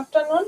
afternoon.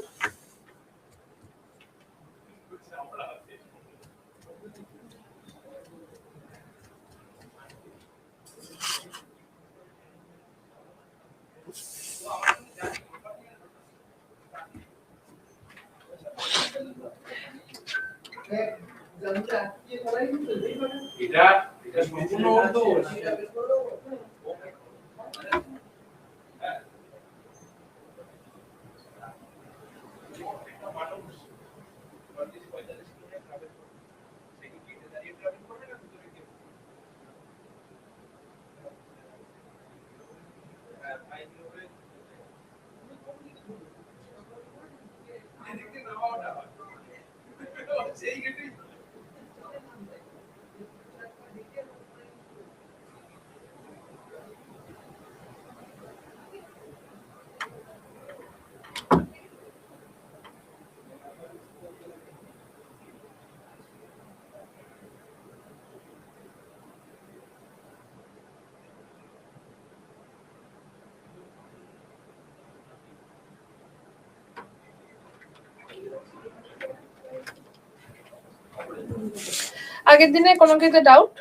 আগের দিনে কোনো কিছু ডাউট?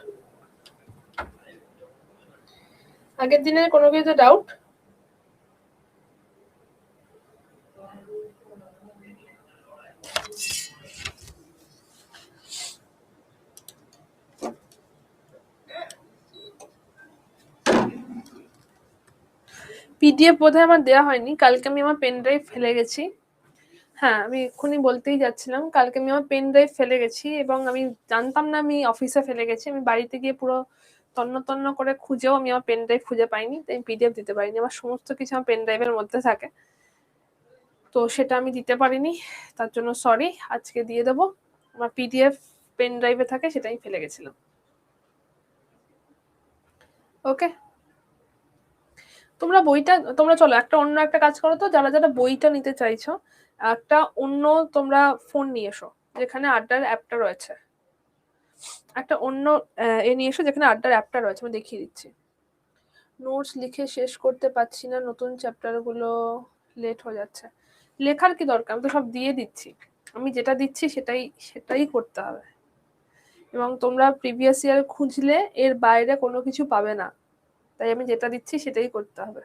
আগের দিনে কোনো কিছু ডাউট? পিডিএফ বোধহয় আমার দেওয়া হয়নি, কালকে আমি আমার পেন ড্রাইভ ফেলে গেছি। হ্যাঁ, আমি এক্ষুনি বলতেই যাচ্ছিলাম, কালকে আমি আমার পেন ড্রাইভ ফেলে গেছি এবং আমি জানতাম না আমি অফিসে ফেলে গেছি। আমি বাড়িতে গিয়ে পুরো তন্ন করে খুঁজেও আমি আমার পেন ড্রাইভ খুঁজে পাইনি, তাই পিডিএফ দিতে পারিনি। আমার সমস্ত কিছু আমার পেন ড্রাইভের মধ্যে থাকে, তো সেটা আমি দিতে পারিনি, তার জন্য সরি। আজকে দিয়ে দেবো। আমার পিডিএফ পেন ড্রাইভে থাকে, সেটাই ফেলে গেছিলাম। ওকে, তোমরা চলো একটা অন্য একটা কাজ করো তো। যারা যারা বইটা নিতে চাইছো, একটা অন্য তোমরা ফোন নিয়ে এসো যেখানে আড্ডার অ্যাপটা রয়েছে। একটা অন্য নিয়ে এসো যেখানে আড্ডার অ্যাপটা রয়েছে। আমি দেখিয়ে দিচ্ছি। নোটস লিখে শেষ করতে পারছি না, নতুন চ্যাপ্টার গুলো লেট হয়ে যাচ্ছে। লেখার কি দরকার, আমি তো সব দিয়ে দিচ্ছি। আমি যেটা দিচ্ছি সেটাই করতে হবে। এবং তোমরা প্রিভিয়াস ইয়ার খুঁজলে এর বাইরে কোনো কিছু পাবে না, তাই আমি যেটা দিচ্ছি সেটাই করতে হবে।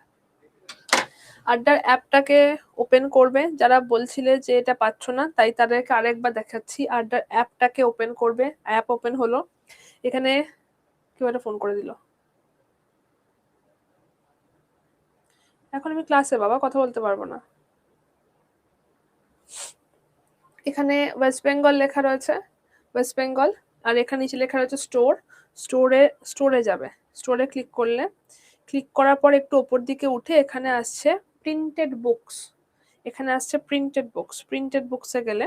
আড্ডার অ্যাপটাকে ওপেন করবে। যারা বলছিলে যে এটা পাচ্ছ না, তাই তাদেরকে আরেকবার দেখাচ্ছি। আড্ডার অ্যাপটাকে ওপেন করবে। অ্যাপ ওপেন হলো। এখানে কেউ একটা ফোন করে দিল। এখন আমি ক্লাসে বাবা, কথা বলতে পারবো না। এখানে ওয়েস্ট বেঙ্গল লেখা রয়েছে, ওয়েস্ট বেঙ্গল। আর এখানে নিচে লেখা রয়েছে স্টোর। স্টোরে যাবে। স্টোরে ক্লিক করলে, ক্লিক করার পর একটু ওপর দিকে উঠে এখানে আসছে প্রিন্টেড বুকস। এখানে আসছে প্রিন্টেড বুকস। প্রিন্টেড বুকসে গেলে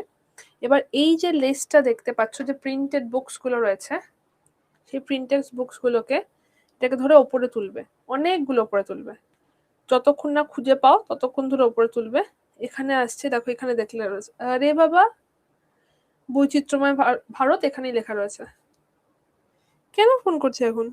এবার এই যে লিস্টটা দেখতে পাচ্ছ যে প্রিন্টেড বুকস গুলো রয়েছে, সেই প্রিন্টেড বুকস গুলোকে এটাকে ধরে ওপরে তুলবে। অনেকগুলো ওপরে তুলবে, যতক্ষণ না খুঁজে পাও ততক্ষণ ধরে ওপরে তুলবে। এখানে আসছে, দেখো এখানে দেখলে রয়েছে, আরে বাবা, বৈচিত্র্যময় ভারত এখানেই লেখা রয়েছে। কেন ফোন করছে এখন?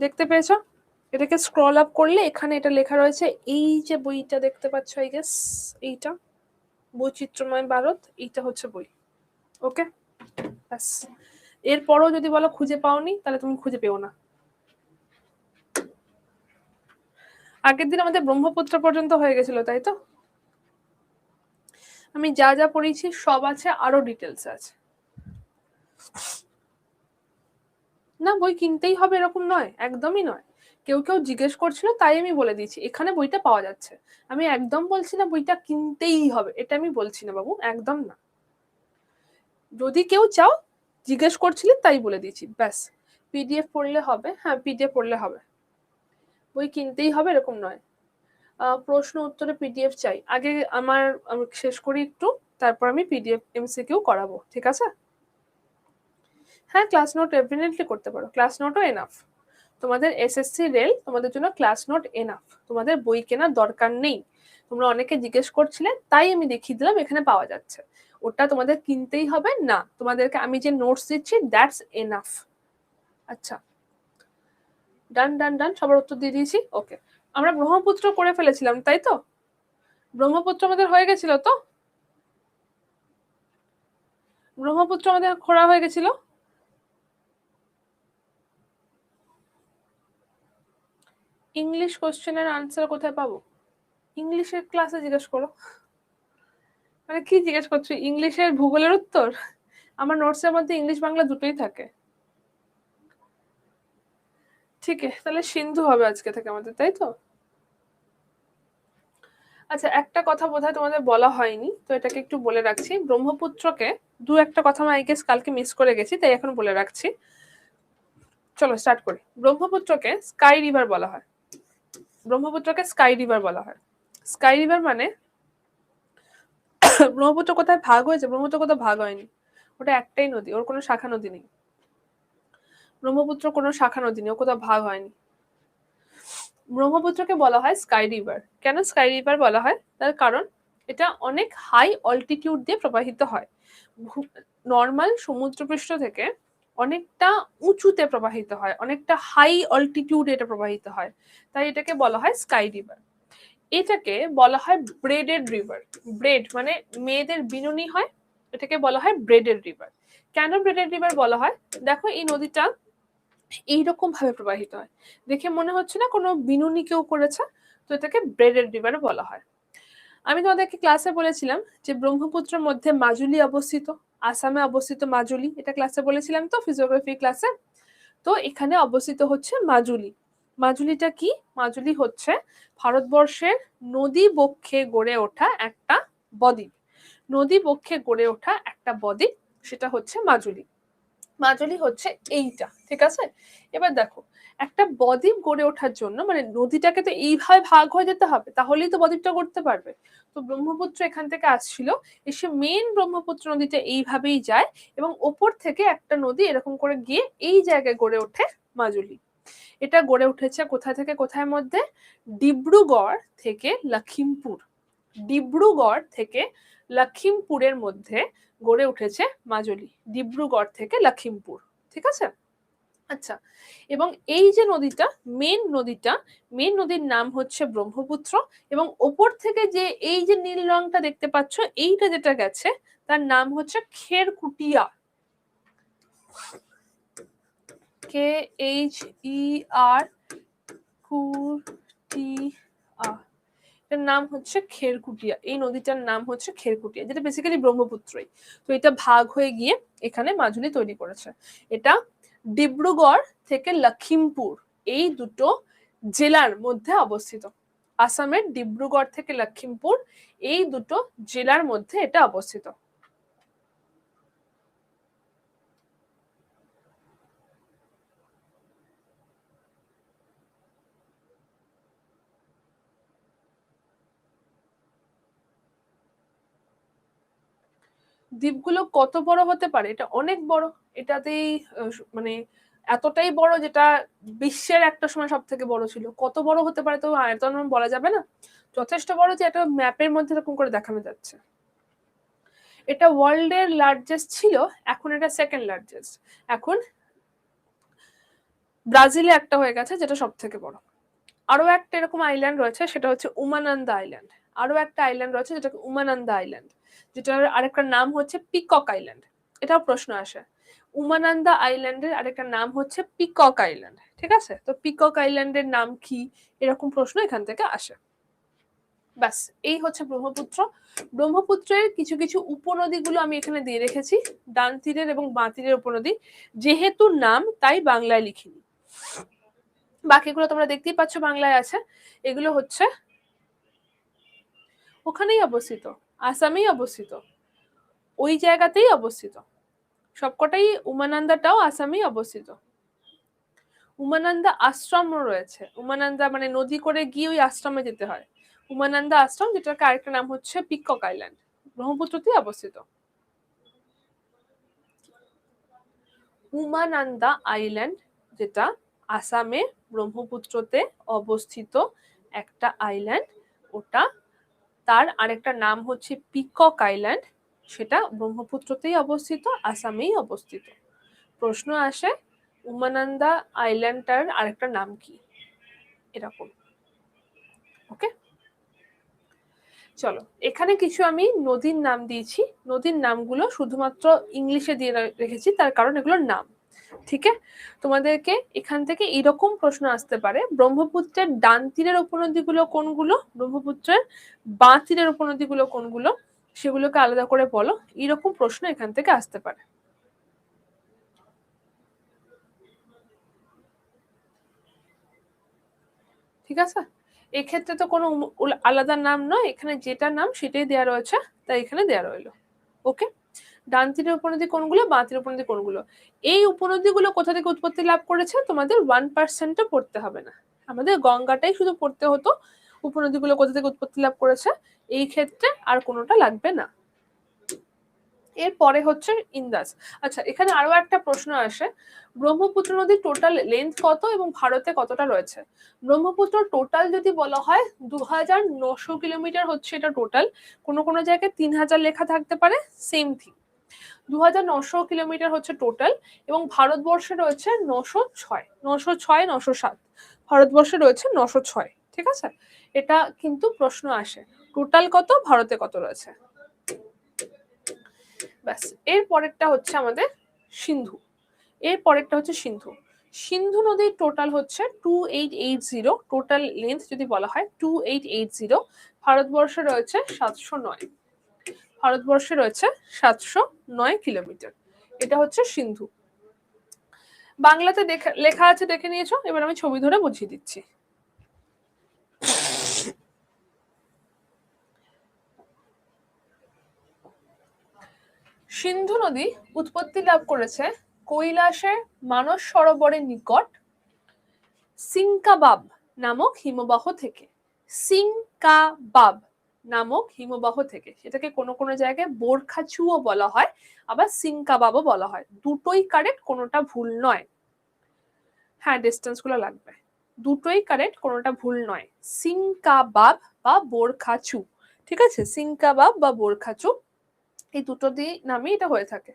দেখতে পেয়েছো? এটাকে স্ক্রল আপ করলে এখানে এটা লেখা রয়েছে। এই যে বইটা দেখতে পাচ্ছ, আই গেস এইটা বৈচিত্র্যময় ভারত, এইটা হচ্ছে বই। ওকে, ব্যাস। এরপরও যদি বলো খুঁজে পাওনি, তাহলে তুমি খুঁজে পেও না। আগের দিন আমাদের ব্রহ্মপুত্র পর্যন্ত হয়ে গেছিল, তাই তো? আমি যা যা পড়েছি সব আছে, আরো ডিটেলস আছে। না, বই কিনতেই হবে এরকম নয়, একদমই নয়। কেউ জিজ্ঞেস করছিল তাই আমি বলে দিয়েছি এখানে বইটা পাওয়া যাচ্ছে। আমি একদম বলছি না বইটা কিনতেই হবে, এটা আমি বলছি না বাবু, একদম না। যদি কেউ চাও, জিজ্ঞেস করছিলে তাই বলে দিয়েছি, ব্যাস। পিডিএফ পড়লে হবে? হ্যাঁ, পিডিএফ পড়লে হবে। বই কিনতেই হবে এরকম নয়। প্রশ্ন উত্তরে পিডিএফ চাই। আগে আমি শেষ করি একটু, তারপর আমি পিডিএফ এমসিকিউ করাবো, ঠিক আছে? হ্যাঁ, ক্লাস নোট ডেফিনেটলি করতে পারো, ক্লাস নোটও এনাফ। তোমাদের এসএসসি রেল তোমাদের জন্য ক্লাস নোট এনাফ, তোমাদের বই কেনার দরকার নেই। তোমরা অনেকে জিজ্ঞেস করছিলে, তাই আমি দেখিয়ে দিলাম এখানে পাওয়া যাচ্ছে। ওটা তোমাদের কিনতেই হবে না, তোমাদেরকে আমি যে নোটস দিচ্ছি দ্যাটস এনাফ। আচ্ছা, ডান ডান ডান, সবার উত্তর দিয়ে দিয়েছি। ওকে, আমরা ব্রহ্মপুত্র করে ফেলেছিলাম তাই তো? ব্রহ্মপুত্র আমাদের হয়ে গেছিল তো? ব্রহ্মপুত্র আমাদের খোঁড়া হয়ে গেছিল। ইংলিশ কোশ্চেনের আনসার কোথায় পাবো? ইংলিশের ক্লাসে জিজ্ঞেস করো। মানে কি জিজ্ঞেস করছো, ইংলিশের ভূগোলের উত্তর? আমার নোটসের মধ্যে ইংলিশ বাংলা দুটোই থাকে। ঠিক আছে, তাহলে সিন্ধু হবে আজকে থেকে আমাদের, তাই তো? আচ্ছা, একটা কথা বোধহয় তোমাদের বলা হয়নি, তো এটাকে একটু বলে রাখছি। ব্রহ্মপুত্রকে একটা কথা আমি আই গেস কালকে মিস করে গেছি, তাই এখন বলে রাখছি। চলো স্টার্ট করি। ব্রহ্মপুত্রকে স্কাই রিভার বলা হয়। ব্রহ্মপুত্রকে স্কাই রিভার বলা হয়। স্কাই রিভার মানে ব্রহ্মপুত্র কোথায় ভাগ হয়েছে? ব্রহ্মপুত্র কোথাও ভাগ হয়নি, ওটা একটাই নদী, ওর কোনো শাখা নদী নেই। ব্রহ্মপুত্র কোনো শাখা নদী নেই, ও কোথাও ভাগ হয়নি। ব্রহ্মপুত্রকে বলা হয় স্কাই রিভার। কেন স্কাই রিভার বলা হয়? তার কারণ এটা অনেক হাই অল্টিটিউড দিয়ে প্রবাহিত হয়। নর্মাল সমুদ্রপৃষ্ঠ থেকে অনেকটা উঁচুতে প্রবাহিত হয়, অনেকটা হাই অল্টিটিউডে এটা প্রবাহিত হয়, তাই এটাকে বলা হয় স্কাই রিভার। এটাকে বলা হয় ব্রেডেড রিভার। ব্রেড মানে মেয়েদের বিনুনি হয়, এটাকে বলা হয় ব্রেডেড রিভার। কেন ব্রেডেড রিভার বলা হয়? দেখো এই নদীটা এইরকম ভাবে প্রবাহিত হয়, দেখে মনে হচ্ছে না কোনো বিনুনি কেউ করেছে, তো এটাকে ব্রেডেড রিভার বলা হয়। আমি তোমাদেরকে ক্লাসে বলেছিলাম যে ব্রহ্মপুত্রের মধ্যে মাজুলি অবস্থিত, আসামে অবস্থিত মাজুলি, এটা ক্লাসে বলেছিলাম তো, ফিজিওগ্রাফি ক্লাসে। তো এখানে অবস্থিত হচ্ছে মাজুলি। মাজুলিটা কি? মাজুলি হচ্ছে ভারতবর্ষের নদী বক্ষে গড়ে ওঠা একটা বদ্বীপ। নদী বক্ষে গড়ে ওঠা একটা বদ্বীপ, সেটা হচ্ছে মাজুলি। মাজুলি হচ্ছে এইটা, ঠিক আছে? এবার দেখো, একটা বদ্বীপ গড়ে ওঠার জন্য মানে নদীটাকে তো এইভাবে ভাগ হয়ে যেতে হবে, তাহলেই তো বদ্বীপটা করতে পারবে। তো ব্রহ্মপুত্র এখান থেকে আসছিল, এসে মেন ব্রহ্মপুত্র নদীতে এইভাবেই যায়, এবং ওপর থেকে একটা নদী এরকম করে গিয়ে এই জায়গায় গড়ে ওঠে মাজুলি। এটা গড়ে উঠেছে কোথায় থেকে কোথায় মধ্যে? ডিব্রুগড় থেকে লখিমপুর। ডিব্রুগড় থেকে লখিমপুরের মধ্যে গড়ে উঠেছে মাজুলি, ডিব্রুগড় থেকে লখিমপুর, ঠিক আছে? আচ্ছা, এবং এই যে নদীটা, মেন নদীর নাম হচ্ছে ব্রহ্মপুত্র, এবং ওপর থেকে যে এই যে নীল রংটা দেখতে পাচ্ছ, এইটা যেটা গেছে তার নাম হচ্ছে খেরকুটিয়া। KHER কুটিয়া, এটার নাম হচ্ছে খেরকুটিয়া। এই নদীটার নাম হচ্ছে খেরকুটিয়া, যেটা বেসিক্যালি ব্রহ্মপুত্রই। তো এটা ভাগ হয়ে গিয়ে এখানে মাজুলি তৈরি করেছে। এটা ডিব্রুগড় থেকে লখিমপুর এই দুটো জেলার মধ্যে অবস্থিত। আসামের ডিব্রুগড় থেকে লখিমপুর এই দুটো জেলার মধ্যে এটা অবস্থিত। দ্বীপগুলো কত বড় হতে পারে? এটা অনেক বড়। এটাতেই মানে এতটাই বড় যেটা বিশ্বের একটা সময় সব থেকে বড় ছিল। কত বড় হতে পারে তো আয়তন বলা যাবে না, যথেষ্ট বড় যে এটা ম্যাপের মধ্যে এরকম করে দেখানো যাচ্ছে। এটা ওয়ার্ল্ডের লার্জেস্ট ছিল, এখন এটা সেকেন্ড লার্জেস্ট। এখন ব্রাজিলে একটা হয়ে গেছে যেটা সব থেকে বড়। আরো একটা এরকম আইল্যান্ড রয়েছে, সেটা হচ্ছে উমানন্দা আইল্যান্ড। আরো একটা আইল্যান্ড রয়েছে যেটা উমানন্দা আইল্যান্ড, যেটার আরেকটা নাম হচ্ছে পিকক আইল্যান্ড। এটাও প্রশ্ন আসে, উমানন্দা আইল্যান্ডের আরেকটা নাম হচ্ছে পিকক আইল্যান্ড, ঠিক আছে? তো পিকক আইল্যান্ডের নাম কি, এরকম প্রশ্ন এখান থেকে আসে। ব্যাস, এই হচ্ছে ব্রহ্মপুত্র। ব্রহ্মপুত্রের কিছু কিছু উপনদীগুলো আমি এখানে দিয়ে রেখেছি, ডান তীরের এবং বাঁ তীরের উপনদী, যেহেতু নাম তাই বাংলায় লিখিনি। বাকিগুলো তোমরা দেখতেই পাচ্ছ বাংলায় আছে। এগুলো হচ্ছে ওখানেই অবস্থিত, আসামেই অবস্থিত, ওই জায়গাতেই অবস্থিত সবকটাই। উমানন্দাটাও আসামেই অবস্থিত। উমানন্দা আশ্রমও রয়েছে, উমানন্দা মানে নদী করে গিয়ে ওই আশ্রমে যেতে হয়। উমানন্দা আশ্রম, যেটার আরেকটা নাম হচ্ছে পিকক আইল্যান্ড, ব্রহ্মপুত্রতেই অবস্থিত। উমানন্দা আইল্যান্ড, যেটা আসামে ব্রহ্মপুত্রতে অবস্থিত একটা আইল্যান্ড, ওটা তার আরেকটা নাম হচ্ছে পিকক আইল্যান্ড, সেটা ব্রহ্মপুত্রতেই অবস্থিত, আসামেই অবস্থিত। প্রশ্ন আসে উমানন্দা আইল্যান্ডটার আরেকটা নাম কি, এরকম। ওকে, চলো এখানে কিছু আমি নদীর নাম দিয়েছি, নদীর নামগুলো শুধুমাত্র ইংলিশে দিয়ে রেখেছি, তার কারণ এগুলোর নাম। ঠিক আছে, তোমাদেরকে এখান থেকে এরকম প্রশ্ন আসতে পারে, ব্রহ্মপুত্রের ডান তীরের উপনদীগুলো কোনগুলো, ব্রহ্মপুত্রের বাঁ তীরের উপনদীগুলো কোনগুলো, সেগুলোকে আলাদা করে বলো, এরকম প্রশ্ন এখান থেকে আসতে পারে। ঠিক আছে, এক্ষেত্রে তো কোনো আলাদা নাম নয়, এখানে যেটা নাম সেটাই দেওয়া রয়েছে, তাই এখানে দেওয়া রইলো। ওকে, ডান তীরের উপনদী কোনগুলো, বাঁ তীরের উপনদী কোনগুলো, এই উপনদীগুলো কোথা থেকে উৎপত্তি লাভ করেছে তোমাদের 1% পড়তে হবে না, আমাদের গঙ্গাটাই শুধু পড়তে হতো, উপনদীগুলো কোথা থেকে উৎপত্তি লাভ করেছে, এই ক্ষেত্রে আর কোনোটা লাগবে না। এরপরে হচ্ছে ইন্দাস। আচ্ছা, এখানে আরো একটা প্রশ্ন আসে, ব্রহ্মপুত্র নদীর টোটাল লেন্থ কত এবং ভারতে কতটা রয়েছে? ব্রহ্মপুত্র টোটাল যদি বলা হয় 2900 কিলোমিটার হচ্ছে এটা টোটাল, কোনো কোনো জায়গায় 3000 লেখা থাকতে পারে, সেম থিং। 2900 কিলোমিটার হচ্ছে টোটাল, এবং ভারতবর্ষে রয়েছে 906, 907, ভারতবর্ষে রয়েছে 906। ঠিক আছে, এটা কিন্তু প্রশ্ন আসে, টোটাল কত, ভারতে কত রয়েছে। ব্যাস, এর পরেরটা হচ্ছে আমাদের সিন্ধু, এর পরেরটা হচ্ছে সিন্ধু। সিন্ধু নদীর টোটাল হচ্ছে 2880, টোটাল লেন্থ যদি বলা হয় 2880, ভারতবর্ষে রয়েছে 709, ভারতবর্ষে রয়েছে 709 কিলোমিটার, এটা হচ্ছে সিন্ধু। বাংলাতে লেখা আছে, দেখে নিয়েছো, এবার আমি ছবি ধরে বুঝিয়ে দিচ্ছি। সিন্ধু নদী উৎপত্তি লাভ করেছে কৈলাসের মানস সরোবরের নিকট সিংকাবাব নামক হিমবাহ থেকে, সিংকাবাব নামক হিমবাহ থেকে, সেটাকে কোনো কোনো জায়গায় বোরখাচুও বলা হয়, আবার সিংকাবাবও বলা হয়, দুটোই কারেক্ট, কোনোটা ভুল নয়। হ্যাঁ, ডিস্টেন্স গুলো লাগবে, দুটোই কারেক্ট, কোনোটা ভুল নয়। সিংকাবাব বা বোরখাচু, ঠিক আছে, সিংকাবাব বা বোরখাচু, এই দুটো দিয়ে নামই এটা হয়ে থাকে।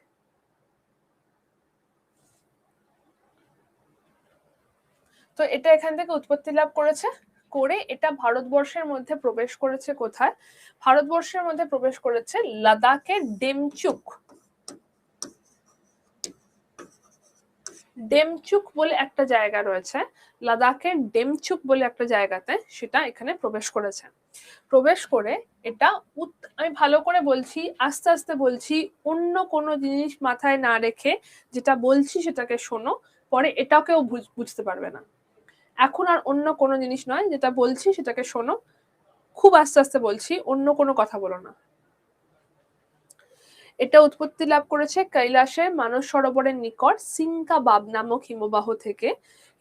তো এটা এখান থেকে উৎপত্তি লাভ করেছে, করে এটা ভারতবর্ষের মধ্যে প্রবেশ করেছে কোথায়, ভারতবর্ষের মধ্যে প্রবেশ করেছে লাদাখের ডেমচুক, ডেমচুক বলে একটা জায়গা রয়েছে, লাদাখের ডেমচুক বলে একটা জায়গাতে সেটা এখানে প্রবেশ করেছে। প্রবেশ করে এটা আমি ভালো করে বলছি, আস্তে আস্তে বলছি, অন্য কোনো জিনিস মাথায় না রেখে যেটা বলছি সেটাকে শোনো, পরে এটাও কেউ বুঝতে পারবে না। এখন আর অন্য কোনো জিনিস নয়, যেটা বলছি সেটাকে শোনো, খুব আস্তে আস্তে বলছি, অন্য কোনো কথা বলো না। এটা উৎপত্তি লাভ করেছে কৈলাসের মানস সরোবরের নিকট সিংকাবাব নামক হিমবাহ থেকে,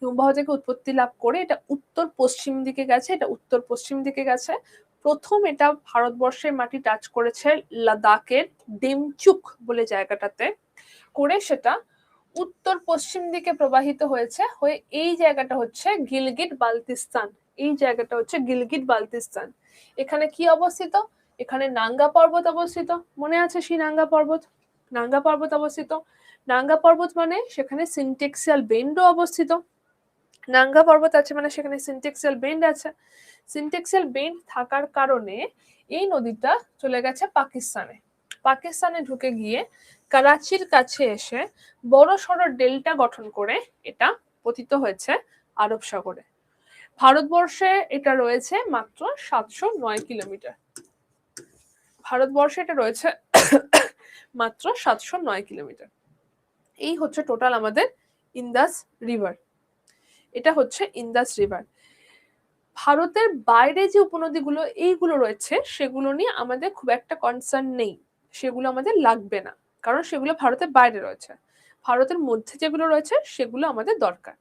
হিমবাহ থেকে উৎপত্তি লাভ করে এটা উত্তর পশ্চিম দিকে গেছে, এটা উত্তর পশ্চিম দিকে গেছে। প্রথম এটা ভারতবর্ষের মাটি টাচ করেছে লাদাখের ডেমচুক বলে জায়গাটাতে, করে সেটা উত্তর পশ্চিম দিকে প্রবাহিত হয়েছে, হয়ে এই জায়গাটা হচ্ছে গিলগিট বালতিস্তান, এই জায়গাটা হচ্ছে গিলগিট বালতিস্তান। এখানে কি অবস্থিত, এখানে নাঙ্গা পর্বত অবস্থিত, মনে আছে সেই নাঙ্গা পর্বত, নাঙ্গা পর্বত অবস্থিত, নাঙ্গা পর্বত মানে সেখানে সিনটেক্সিয়াল বেন্ডও অবস্থিত, নাঙ্গা পর্বত আছে মানে সেখানে সিনটেক্সিয়াল বেন্ড আছে, সিনটেক্সিয়াল বেন্ড থাকার কারণে এই নদীটা চলে গেছে পাকিস্তানে, পাকিস্তানে ঢুকে গিয়ে করাচির কাছে এসে বড় সড় ডেল্টা গঠন করে এটা পতিত হয়েছে আরব সাগরে। ভারতবর্ষে এটা রয়েছে মাত্র 709 কিলোমিটার, ভারতবর্ষে এটা রয়েছে মাত্র 709 কিলোমিটার। এই হচ্ছে টোটাল আমাদের ইন্দাস রিভার, এটা হচ্ছে ইন্দাস রিভার। ভারতের বাইরে যে উপনদীগুলো এইগুলো রয়েছে সেগুলো নিয়ে আমাদের খুব একটা কনসার্ন নেই, সেগুলো আমাদের লাগবে না, কারণ সেগুলো ভারতের বাইরে রয়েছে, ভারতের মধ্যে যেগুলো রয়েছে সেগুলো আমাদের দরকার।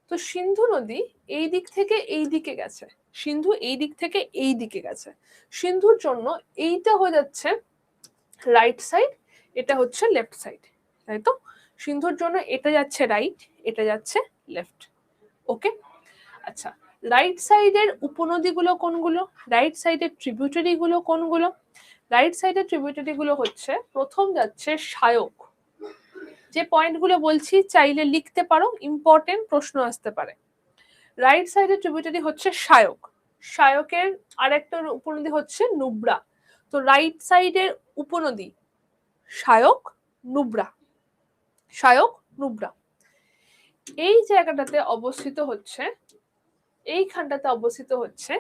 তো সিন্ধু নদী এই দিক থেকে এই দিকে গেছে, সিন্ধু এই দিক থেকে এই দিকে গেছে। সিন্ধুর জন্য এইটা হয়ে যাচ্ছে রাইট সাইড, এটা হচ্ছে লেফট সাইড, তাই তো? সিন্ধুর জন্য এটা যাচ্ছে রাইট, এটা যাচ্ছে লেফট। ওকে, আচ্ছা, রাইট সাইডের উপনদীগুলো কোনগুলো, রাইট সাইডের ট্রিবিউটারি গুলো কোনগুলো? রাইট সাইডের ট্রিবিউটারি গুলো হচ্ছে, প্রথম যাচ্ছে শায়ক। যে পয়েন্টগুলো বলছি চাইলে লিখতে পারো, ইম্পর্টেন্ট প্রশ্ন আসতে পারে। রাইট সাইডের ট্রিবিউটারি হচ্ছে শায়ক, শায়কের আরেকটা উপনদী হচ্ছে নুব্রা। তো রাইট সাইডের উপনদী শায়ক, নুব্রা, শায়ক, নুব্রা। এই জায়গাটাতে অবস্থিত হচ্ছে, এইখানটাতে অবস্থিত হচ্ছে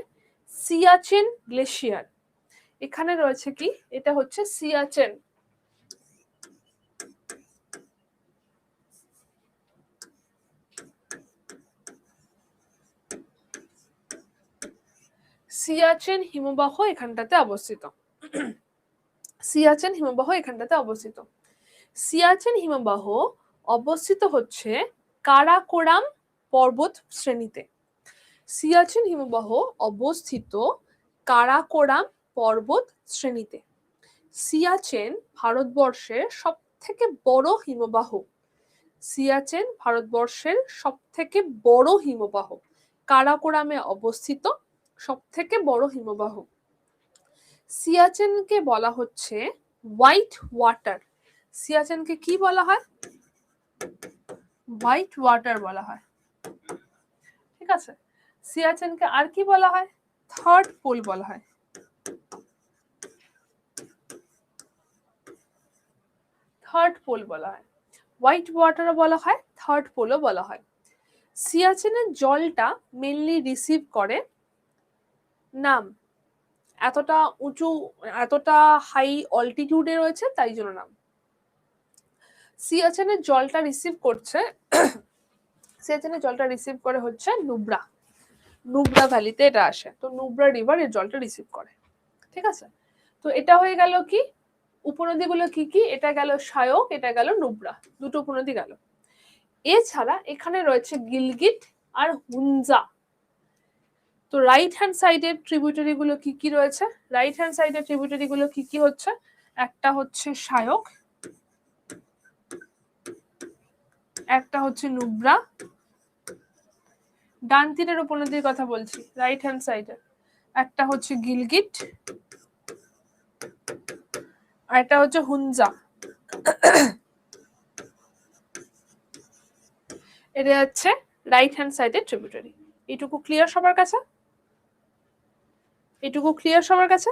সিয়াচেন গ্লেশিয়ার। এখানে রয়েছে কি, এটা হচ্ছে সিয়াচেন, সিয়াচেন হিমবাহ এখানটাতে অবস্থিত। সিয়াচেন হিমবাহ এখানটাতে অবস্থিত। সিয়াচেন হিমবাহ অবস্থিত হচ্ছে কারাকোরাম পর্বত শ্রেণীতে। সিয়াচেন হিমবাহ অবস্থিত কারাকোরাম পর্বত শ্রেণীতে। সিয়াচেন ভারতবর্ষের সব থেকে বড় হিমবাহ, সিয়াচেন ভারতবর্ষের সব থেকে বড় হিমবাহ, কারাকোরামে অবস্থিত সব থেকে বড় হিমবাহ। সিয়াচেনকে বলা হচ্ছে হোয়াইট ওয়াটার। সিয়াচেনকে কি বলা হয়? হোয়াইট ওয়াটার বলা হয়, ঠিক আছে? সিয়াচেনকে আর কি বলা হয়? থার্ড পোল বলা হয়। থার্ড পোল বলা হয়, হোয়াইট ওয়াটারও বলা হয়, থার্ড পোলও বলা হয়। সিয়াচেনের জলটা মেনলি রিসিভ করে, নাম, এতটা উঁচু, এতটা হাই অল্টিটিউডে রয়েছে তাই জন্য নাম। সিয়াচেনের জলটা রিসিভ করছে, সিয়াচেনের জলটা রিসিভ করে হচ্ছে নুব্রা, নুব্রা ভ্যালিতে এটা আসে, তো নুব্রা রিভার এর জলটা রিসিভ করে, ঠিক আছে? তো এটা হয়ে গেল কি, উপনদীগুলো কি কি? এটা গেল শায়ক, এটা গেল নুব্রা, দুটো উপনদী গেল। এছাড়া এখানে রয়েছে গিলগিট আর হুনজা। তো রাইট হ্যান্ড সাইডের ট্রিবিউটারি গুলো কি কি রয়েছে? রাইট হ্যান্ড সাইডের ট্রিবিউটারি গুলো কি কি হচ্ছে? একটা হচ্ছে শায়ক, একটা হচ্ছে নুব্রা, ডান তীরের উপনদীর কথা বলছি, রাইট হ্যান্ড সাইডে একটা হচ্ছে গিলগিট, আর একটা হচ্ছে হুনজা। এটা হচ্ছে রাইট হ্যান্ড সাইডের ট্রিবিউটারি। এইটুকু ক্লিয়ার সবার কাছে? এইটুকু ক্লিয়ার সবার কাছে?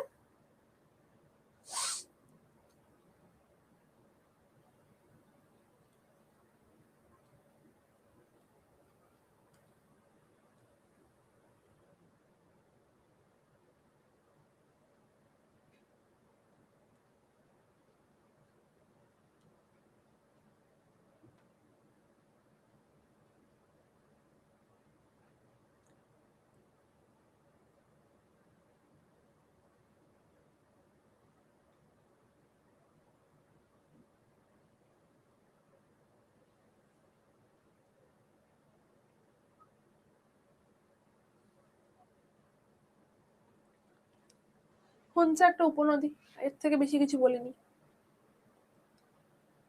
হুনজা একটা উপনদী, এর থেকে বেশি কিছু বলিনি,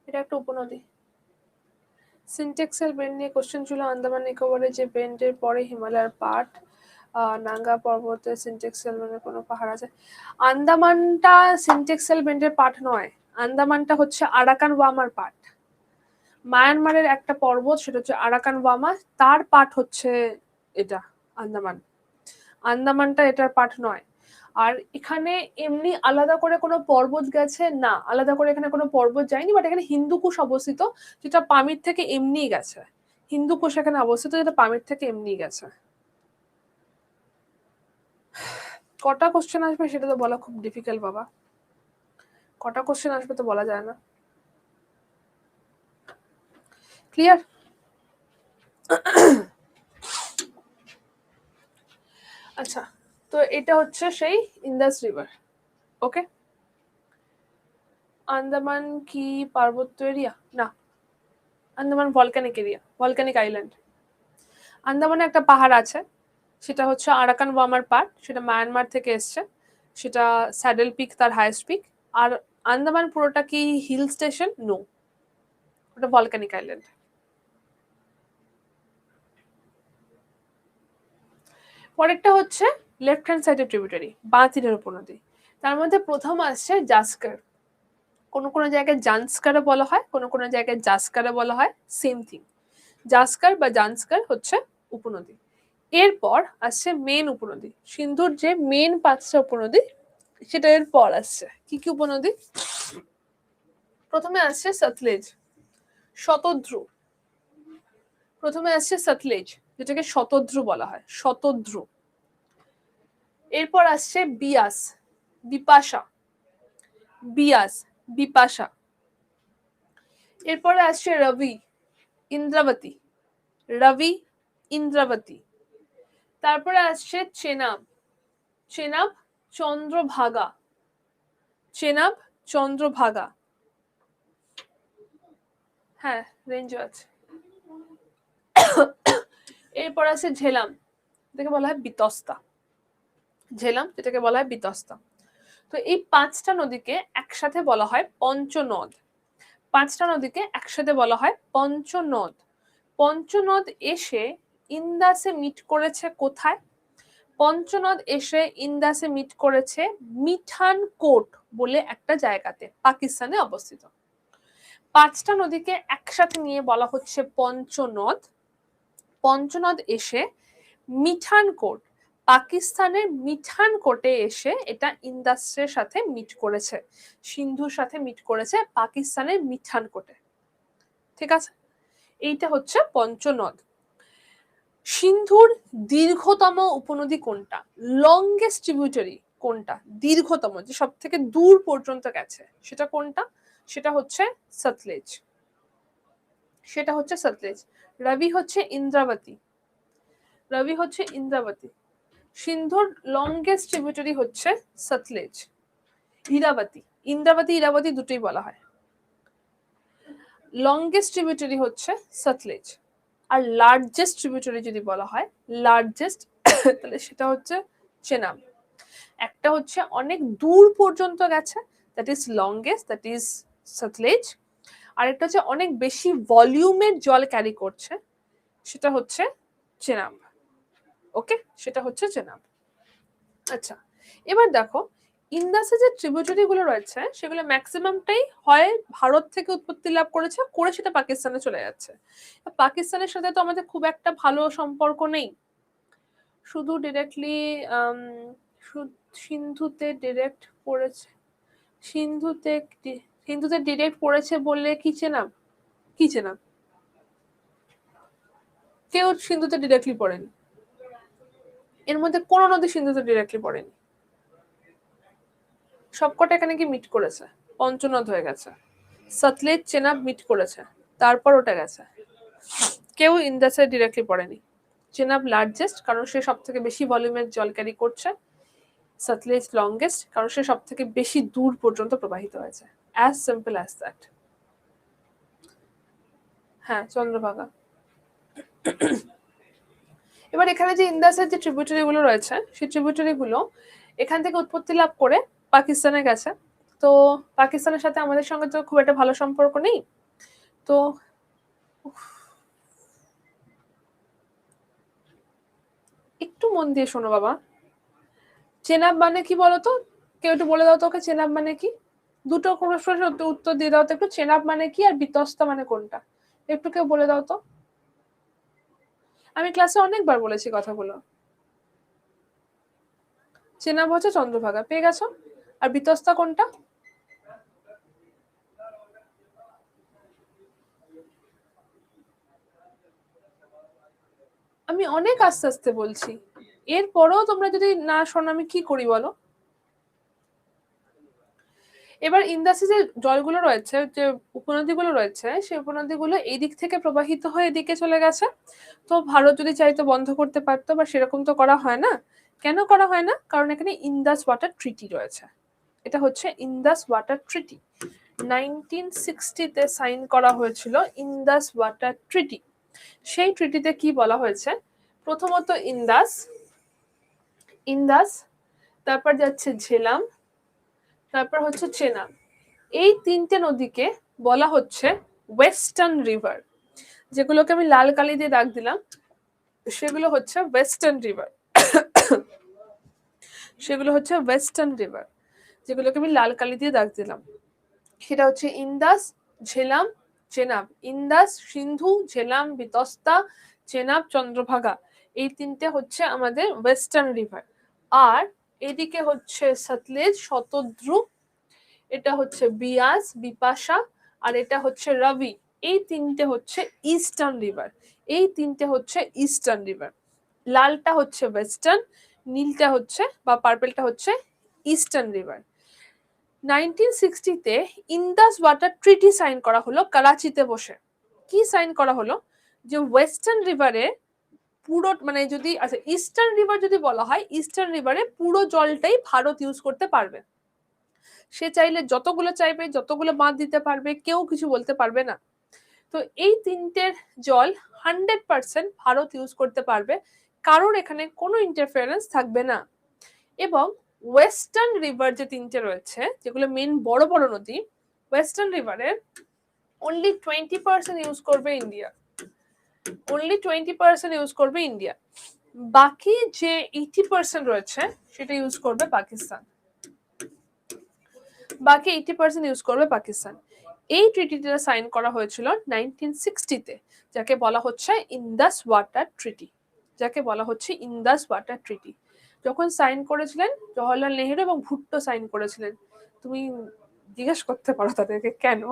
এটা একটা উপনদী। সিনটেক্সেল বেন্ড নিয়ে কোশ্চেন ছিল, আন্দামান নিকোবরে যে বেন্ডের পরে হিমালয়ের পাট, নাঙ্গা পর্বতে সিনটেক্সেল বেন্ডের কোনো পাহাড় আছে? আন্দামানটা সিনটেক্সেল বেন্ডের পার্ট নয়, আন্দামানটা হচ্ছে আরাকান ওয়ামার পার্ট। মায়ানমারের একটা পর্বত, সেটা হচ্ছে আরাকান ওয়ামা, তার পার্ট হচ্ছে এটা আন্দামান। আন্দামানটা এটার পার্ট নয়। আর এখানে এমনি আলাদা করে কোনো পর্বত গেছে না, আলাদা করে এখানে কোনো পর্বত যায়নি, বাট এখানে হিন্দুকুশ অবস্থিত, যেটা পামির থেকে এমনি গেছে। হিন্দুকুশ এখানে অবস্থিত, যেটা পামির থেকে এমনি গেছে। কটা কোশ্চেন আসবে সেটা তো বলা খুব ডিফিকাল্ট বাবা, কটা কোশ্চেন আসবে তো বলা যায় না। ক্লিয়ার? আচ্ছা, তো এটা হচ্ছে সেই ইন্দাস রিভার। ওকে, আন্দামান কি পার্বত্য এরিয়া? না, Andaman volcanic area, volcanic island. আন্দামানে একটা পাহাড় আছে, সেটা হচ্ছে আরাকান ওয়ামার পাহাড়, সেটা মায়ানমার থেকে এসছে, সেটা স্যাডেল পিক তার হাইয়েস্ট পিক। আর আন্দামান পুরোটা কি হিল স্টেশন? নো, ওটা ভলকানিক আইল্যান্ড। পরেরটা হচ্ছে লেফট হ্যান্ড সাইডের ট্রিবিউটারি, বাঁ তীরের উপনদী। তার মধ্যে প্রথম আসছে জাস্কার, কোনো জায়গায় জান্সকারও বলা হয়, কোনো জায়গায় জাস্কারও বলা হয়, সেম থিং। জাস্কার বা জান্সকার হচ্ছে উপনদী। এরপর আসছে মেন উপনদী, সিন্ধুর যে মেন 5টা উপনদী সেটা এর পর আসছে। কি কি উপনদী? প্রথমে আসছে সতলেজ, শতদ্রু। প্রথমে আসছে সতলেজ, যেটাকে শতদ্রু বলা হয়, শতদ্রু। এরপর আসছে বিয়াস, বিপাশা, বিয়াস, বিপাশা। এরপরে আসছে রবি, ইন্দ্রাবতী, রবি, ইন্দ্রাবতী। তারপরে আসছে চেনাব, চেনাব, চন্দ্রভাগা, চেনাব, চন্দ্রভাগা। হ্যাঁ, রেঞ্জও আছে। এরপর আছে ঝেলাম, যেটাকে বলা হয় বিতস্তা, ঝেলাম যেটাকে বলা হয় বিতস্তা। তো এই 5টা নদীকে একসাথে বলা হয় পঞ্চনদ। 5টা নদীকে একসাথে বলা হয় পঞ্চনদ। পঞ্চনদ এসে ইন্দাসে মিট করেছে কোথায়? পঞ্চনদ এসে ইন্দাসে মিট করেছে মিঠানকোট বলে একটা জায়গাতে, পাকিস্তানে অবস্থিত। 5টা নদীকে একসাথে নিয়ে বলা হচ্ছে পঞ্চনদ। পঞ্চনদ এসে মিঠানকোট, পাকিস্তানের মিঠানকোটে এসে এটা ইন্দাসের সাথে মিট করেছে, সিন্ধুর সাথে মিট করেছে পাকিস্তানের মিঠানকোটে। ঠিক আছে, এইটা হচ্ছে পঞ্চনদ। সিন্ধুর দীর্ঘতম উপনদী কোনটা? লংগেস্ট ট্রিবিউটারি কোনটা? দীর্ঘতম, যে সব থেকে দূর পর্যন্ত গেছে, সেটা কোনটা? সেটা হচ্ছে সতলেজ, সেটা হচ্ছে সতলেজ। রবি হচ্ছে ইন্দ্রাবতী, রবি হচ্ছে ইন্দ্রাবতী। সিন্ধুর লংগেস্ট ট্রিবিউটারি হচ্ছে সতলেজ। ইরাবতী, ইন্দ্রাবতী ইরাবতী দুটোই বলা হয়। লংগেস্ট ট্রিবিউটারি হচ্ছে সতলেজ। আর লার্জেস্ট ট্রিবিউটারি যদি বলা হয়, লার্জেস্ট, তাহলে সেটা হচ্ছে চেনাব। একটা হচ্ছে অনেক দূর পর্যন্ত গেছে, that is longest, that is Sutlej. আর একটা হচ্ছে অনেক বেশি ভলিউমের জল ক্যারি করছে, সেটা হচ্ছে চেনাব। ওকে, সেটা হচ্ছে চেনাব। আচ্ছা, এবার দেখো ইন্দাসে যে ট্রিবিউটারি গুলো রয়েছে সেগুলো ম্যাক্সিমামটাই হয় ভারত থেকে উৎপত্তি লাভ করেছে, করে সেটা পাকিস্তানে চলে যাচ্ছে। পাকিস্তানের সাথে তো আমাদের খুব একটা ভালো সম্পর্ক নেই, শুধু ডিরেক্টলি সিন্ধুতে ডিরেক্ট পড়েছে, সিন্ধুতে সিন্ধুতে ডিরেক্ট পড়েছে বললে কি চেনাব? কি চেনাব? কেউ সিন্ধুতে ডিরেক্টলি পড়েনি, এর মধ্যে কোন নদী সিন্ধুতে ডিরেক্টলি পড়েনি। সবকটা এখানে কি মিট করেছে, পঞ্চনদ হয়ে গেছে। সতলেজ চেনাব মিট করেছে, তারপর ওটা গেছে। কেউ ইন্দাসে ডিরেক্টলি পড়েনি। চেনাব লার্জেস্ট, কারণ সে সব থেকে বেশি ভলিউমের জল ক্যারি করছে। সতলেজ লংগেস্ট, কারণ সে সব থেকে বেশি দূর পর্যন্ত প্রবাহিত হয়েছে। As simple as that. হ্যাঁ, চন্দ্রভাগা। এবার এখানে যে ইন্দাসের যে ট্রিবিউটারি গুলো রয়েছে, সেই ট্রিবিউটারি গুলো এখান থেকে উৎপত্তি লাভ করে পাকিস্তানে গেছে। তো পাকিস্তানের সাথে আমাদের সঙ্গে তো খুব একটা ভালো সম্পর্ক নেই। তো একটু মন দিয়ে শোনো বাবা, চেনাব মানে কি বলতো? কেউ একটু বলে দাও তো ওকে, চেনাব মানে কি? দুটো প্রশ্নের উত্তর দিয়ে দাও তো একটু, চেনাব মানে কি আর বিতস্তা মানে কোনটা? একটু কেউ বলে দাও তো। আমি ক্লাসে অনেকবার বলেছি কথাগুলো। চেনাব হচ্ছে চন্দ্রভাগা, পেয়ে গেছো। আর বিতস্তা কোনটা? আমি অনেক আস্তে আস্তে বলছি, এরপরেও তোমরা যদি না শোনো আমি কি করি বলো? এবার ইন্দাসে যে জলগুলো রয়েছে, যে উপনদীগুলো রয়েছে, সেই উপনদীগুলো এই দিক থেকে প্রবাহিত হয়ে এদিকে চলে গেছে। তো ভারত যদি চাইতো বন্ধ করতে পারতো, বা সেরকম তো করা হয় না। কেন করা হয় না? কারণ এখানে ইন্দাস ওয়াটার ট্রিটি রয়েছে। এটা হচ্ছে ইন্দাস ওয়াটার ট্রিটি, 1960-তে সাইন করা হয়েছিল ইন্দাস ওয়াটার ট্রিটি। সেই ট্রিটিতে কি বলা হয়েছে, প্রথমত ইন্দাস, ইন্দাস, তারপর যাচ্ছে ঝেলাম, তারপর হচ্ছে চেনাব। এই তিনটে নদীকে বলা হচ্ছে ওয়েস্টার্ন রিভার। যেগুলোকে আমি লাল কালি দিয়ে দাগ দিলাম সেগুলো হচ্ছে ওয়েস্টার্ন রিভার, সেগুলো হচ্ছে ওয়েস্টার্ন রিভার, যেগুলোকে আমি লাল কালি দিয়ে দাগ দিলাম। সেটা হচ্ছে ইন্দাস, ঝেলাম, চেনাব। ইন্দাস, সিন্ধু, ঝেলাম, বিতস্তা, চেনাব, চন্দ্রভাগা। এই তিনটে হচ্ছে আমাদের ওয়েস্টার্ন রিভার। আর এদিকে হচ্ছে সতলেজ, শতদ্রু, এটা হচ্ছে বিয়াস, বিপাশা, আর এটা হচ্ছে রবি। এই তিনটে হচ্ছে ইস্টার্ন রিভার। এই তিনটে হচ্ছে ইস্টার্ন রিভার। লালটা হচ্ছে ওয়েস্টার্ন, নীলটা হচ্ছে বা পার্পেলটা হচ্ছে ইস্টার্ন রিভার। 1960-তে ইন্দাস ওয়াটার ট্রিটি সাইন করা হলো করাচিতে বসে। কি সাইন করা হলো, যে ওয়েস্টার্ন রিভারে পুরো মানে যদি আচ্ছা ইস্টার্ন রিভার যদি বলা হয়, ইস্টার্ন রিভারে পুরো জলটাই ভারত ইউজ করতে পারবে। সে চাইলে যতগুলো চাইবে যতগুলো বাঁধ দিতে পারবে, কেউ কিছু বলতে পারবে না। তো এই তিনটের জল 100% ভারত ইউজ করতে পারবে, কারোর এখানে কোনো ইন্টারফারেন্স থাকবে না। এবং ওয়েস্টার্ন রিভার যে তিনটে রয়েছে, যেগুলো মেন বড় বড় নদী, ওয়েস্টার্ন রিভারের অনলি 20% ইউজ করবে ইন্ডিয়া, অনলি 20% ইউজ করবে ইন্ডিয়া। বাকি যে 80% রয়েছে সেটা ইউজ করবে পাকিস্তান, বাকি 80% ইউজ করবে পাকিস্তান। এই ট্রিটিটা সাইন করা হয়েছিল 1960-তে, যাকে বলা হচ্ছে ইন্দাস ওয়াটার ট্রিটি, যাকে বলা হচ্ছে ইন্দাস ওয়াটার ট্রিটি। যখন সাইন করেছিলেন জওহরলাল নেহেরু এবং ভুট্টো সাইন করেছিলেন। তুমি জিজ্ঞেস করতে পারো তাদেরকে কেন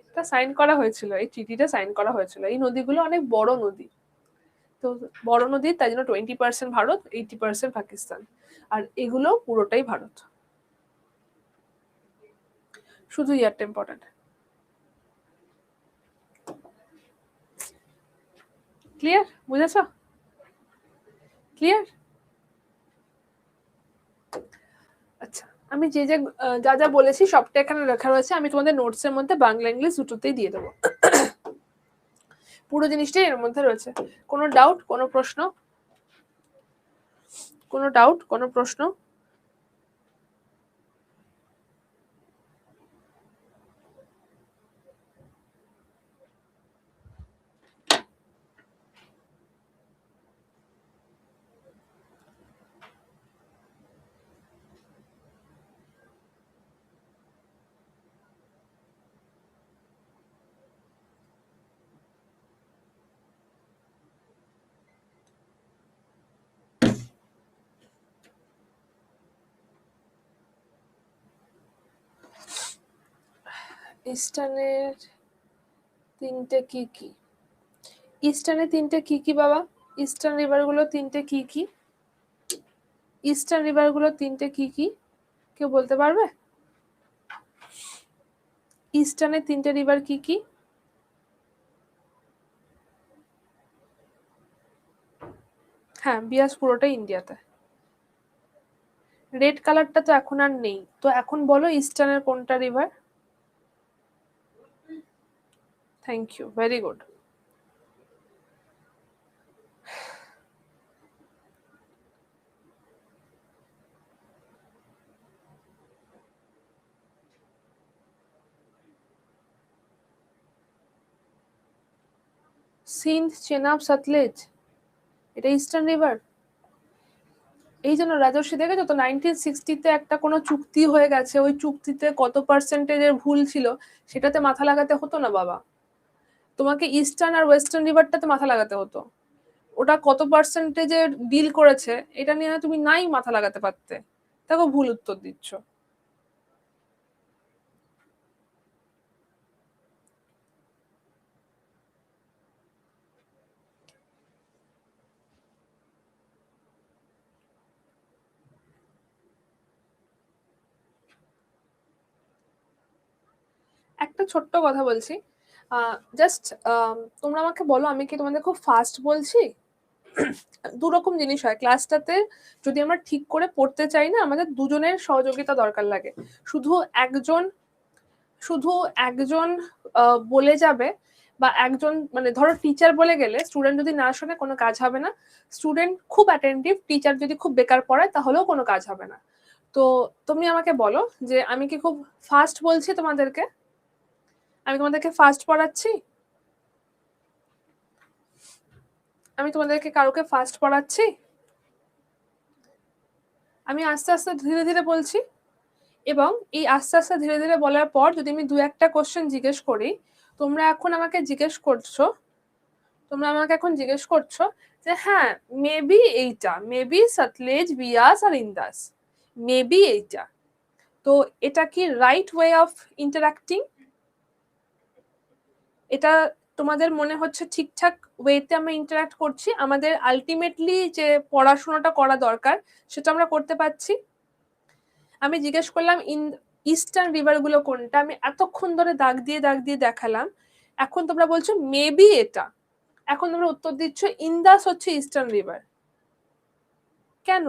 এটা সাইন করা হয়েছিল, এই ট্রিটিটা সাইন করা হয়েছিল। এই নদীগুলো অনেক বড় নদী, তো বড় নদী, তাই জন্য 20% ভারত, 80% পাকিস্তান, আর এগুলো পুরোটাই ভারত। শুধু ইয়ারটা ইম্পর্টেন্ট। ক্লিয়ার? বুঝেছ? ক্লিয়ার? আচ্ছা, আমি যে যে যা যা বলেছি সবটা এখানে লেখা রয়েছে। আমি তোমাদের নোটসের মধ্যে বাংলা ইংলিশ দুটোতেই দিয়ে দেবো। পুরো জিনিসটাই এর মধ্যে রয়েছে। কোনো ডাউট, কোনো প্রশ্ন, কোনো ডাউট, কোনো প্রশ্ন? ইস্টার্নের তিনটে কি কি? ইস্টার্নের তিনটে কি কি বাবা? ইস্টার্ন রিভার গুলো তিনটে কি কি? ইস্টার্ন রিভার গুলো তিনটে কি কি? কেউ বলতে পারবে? ইস্টার্নের তিনটে রিভার কি কি? হ্যাঁ, বিয়াস পুরোটাই ইন্ডিয়াতে। রেড কালারটা তো এখন আর নেই, তো এখন বলো ইস্টার্নের কোনটা river? Thank you, very good. Sindh, Chenab, Sutlej, এটা ইস্টার্ন রিভার। এই জন্য রাজস্বী দেখেছো তো 1960-তে একটা কোনো চুক্তি হয়ে গেছে, ওই চুক্তিতে কত পার্সেন্টেজের ভুল ছিল সেটাতে মাথা লাগাতে হতো না বাবা। তোমাকে ইস্টার্ন আর ওয়েস্টার্ন রিভারটাতে মাথা লাগাতে হতো। ওটা কত পার্সেন্টেজের ডিল করেছে এটা নিয়ে তুমি নাই মাথা লাগাতে পারতে। দেখো ভুল উত্তর দিচ্ছ। একটা ছোট্ট কথা বলছি, জাস্ট তোমরা আমাকে বলো আমি কি তোমাদের খুব ফাস্ট বলছি? দু রকম জিনিস হয় ক্লাসটাতে, যদি আমরা ঠিক করে পড়তে চাই না, আমাদের দুজনের সহযোগিতা দরকার লাগে। শুধু একজন শুধু একজন বলে যাবে বা একজন মানে ধরো টিচার বলে গেলে স্টুডেন্ট যদি না শোনে কোনো কাজ হবে না, স্টুডেন্ট খুব অ্যাটেন্টিভ, টিচার যদি খুব বেকার পড়ায় তাহলেও কোনো কাজ হবে না। তো তুমি আমাকে বলো যে আমি কি খুব ফাস্ট বলছি তোমাদেরকে? আমি তোমাদেরকে ফাস্ট পড়াচ্ছি? আমি তোমাদেরকে কারোকে ফাস্ট পড়াচ্ছি? আমি আস্তে আস্তে ধীরে ধীরে বলছি, এবং এই আস্তে আস্তে ধীরে ধীরে বলার পর যদি আমি দু একটা কোশ্চেন জিজ্ঞেস করি, তোমরা এখন আমাকে জিজ্ঞেস করছো, তোমরা আমাকে এখন জিজ্ঞেস করছো যে হ্যাঁ মেবি এইটা, মেবি সতলেজ, বিয়াস আর ইন্দাস, মেবি এইটা। তো এটা কি রাইট ওয়ে অফ ইন্টারাক্টিং? এটা তোমাদের মনে হচ্ছে ঠিকঠাক ওয়েতে আমরা ইন্টারাক্ট করছি? আমাদের আলটিমেটলি যে পড়াশোনাটা করা দরকার সেটা আমরা করতে পারছি? আমি জিজ্ঞেস করলাম ইস্টার্ন রিভার গুলো কোনটা, আমি এতক্ষণ ধরে দাগ দিয়ে দাগ দিয়ে দেখালাম, এখন তোমরা বলছো মেবি এটা, এখন তোমরা উত্তর দিচ্ছ ইন্দাস হচ্ছে ইস্টার্ন রিভার। কেন?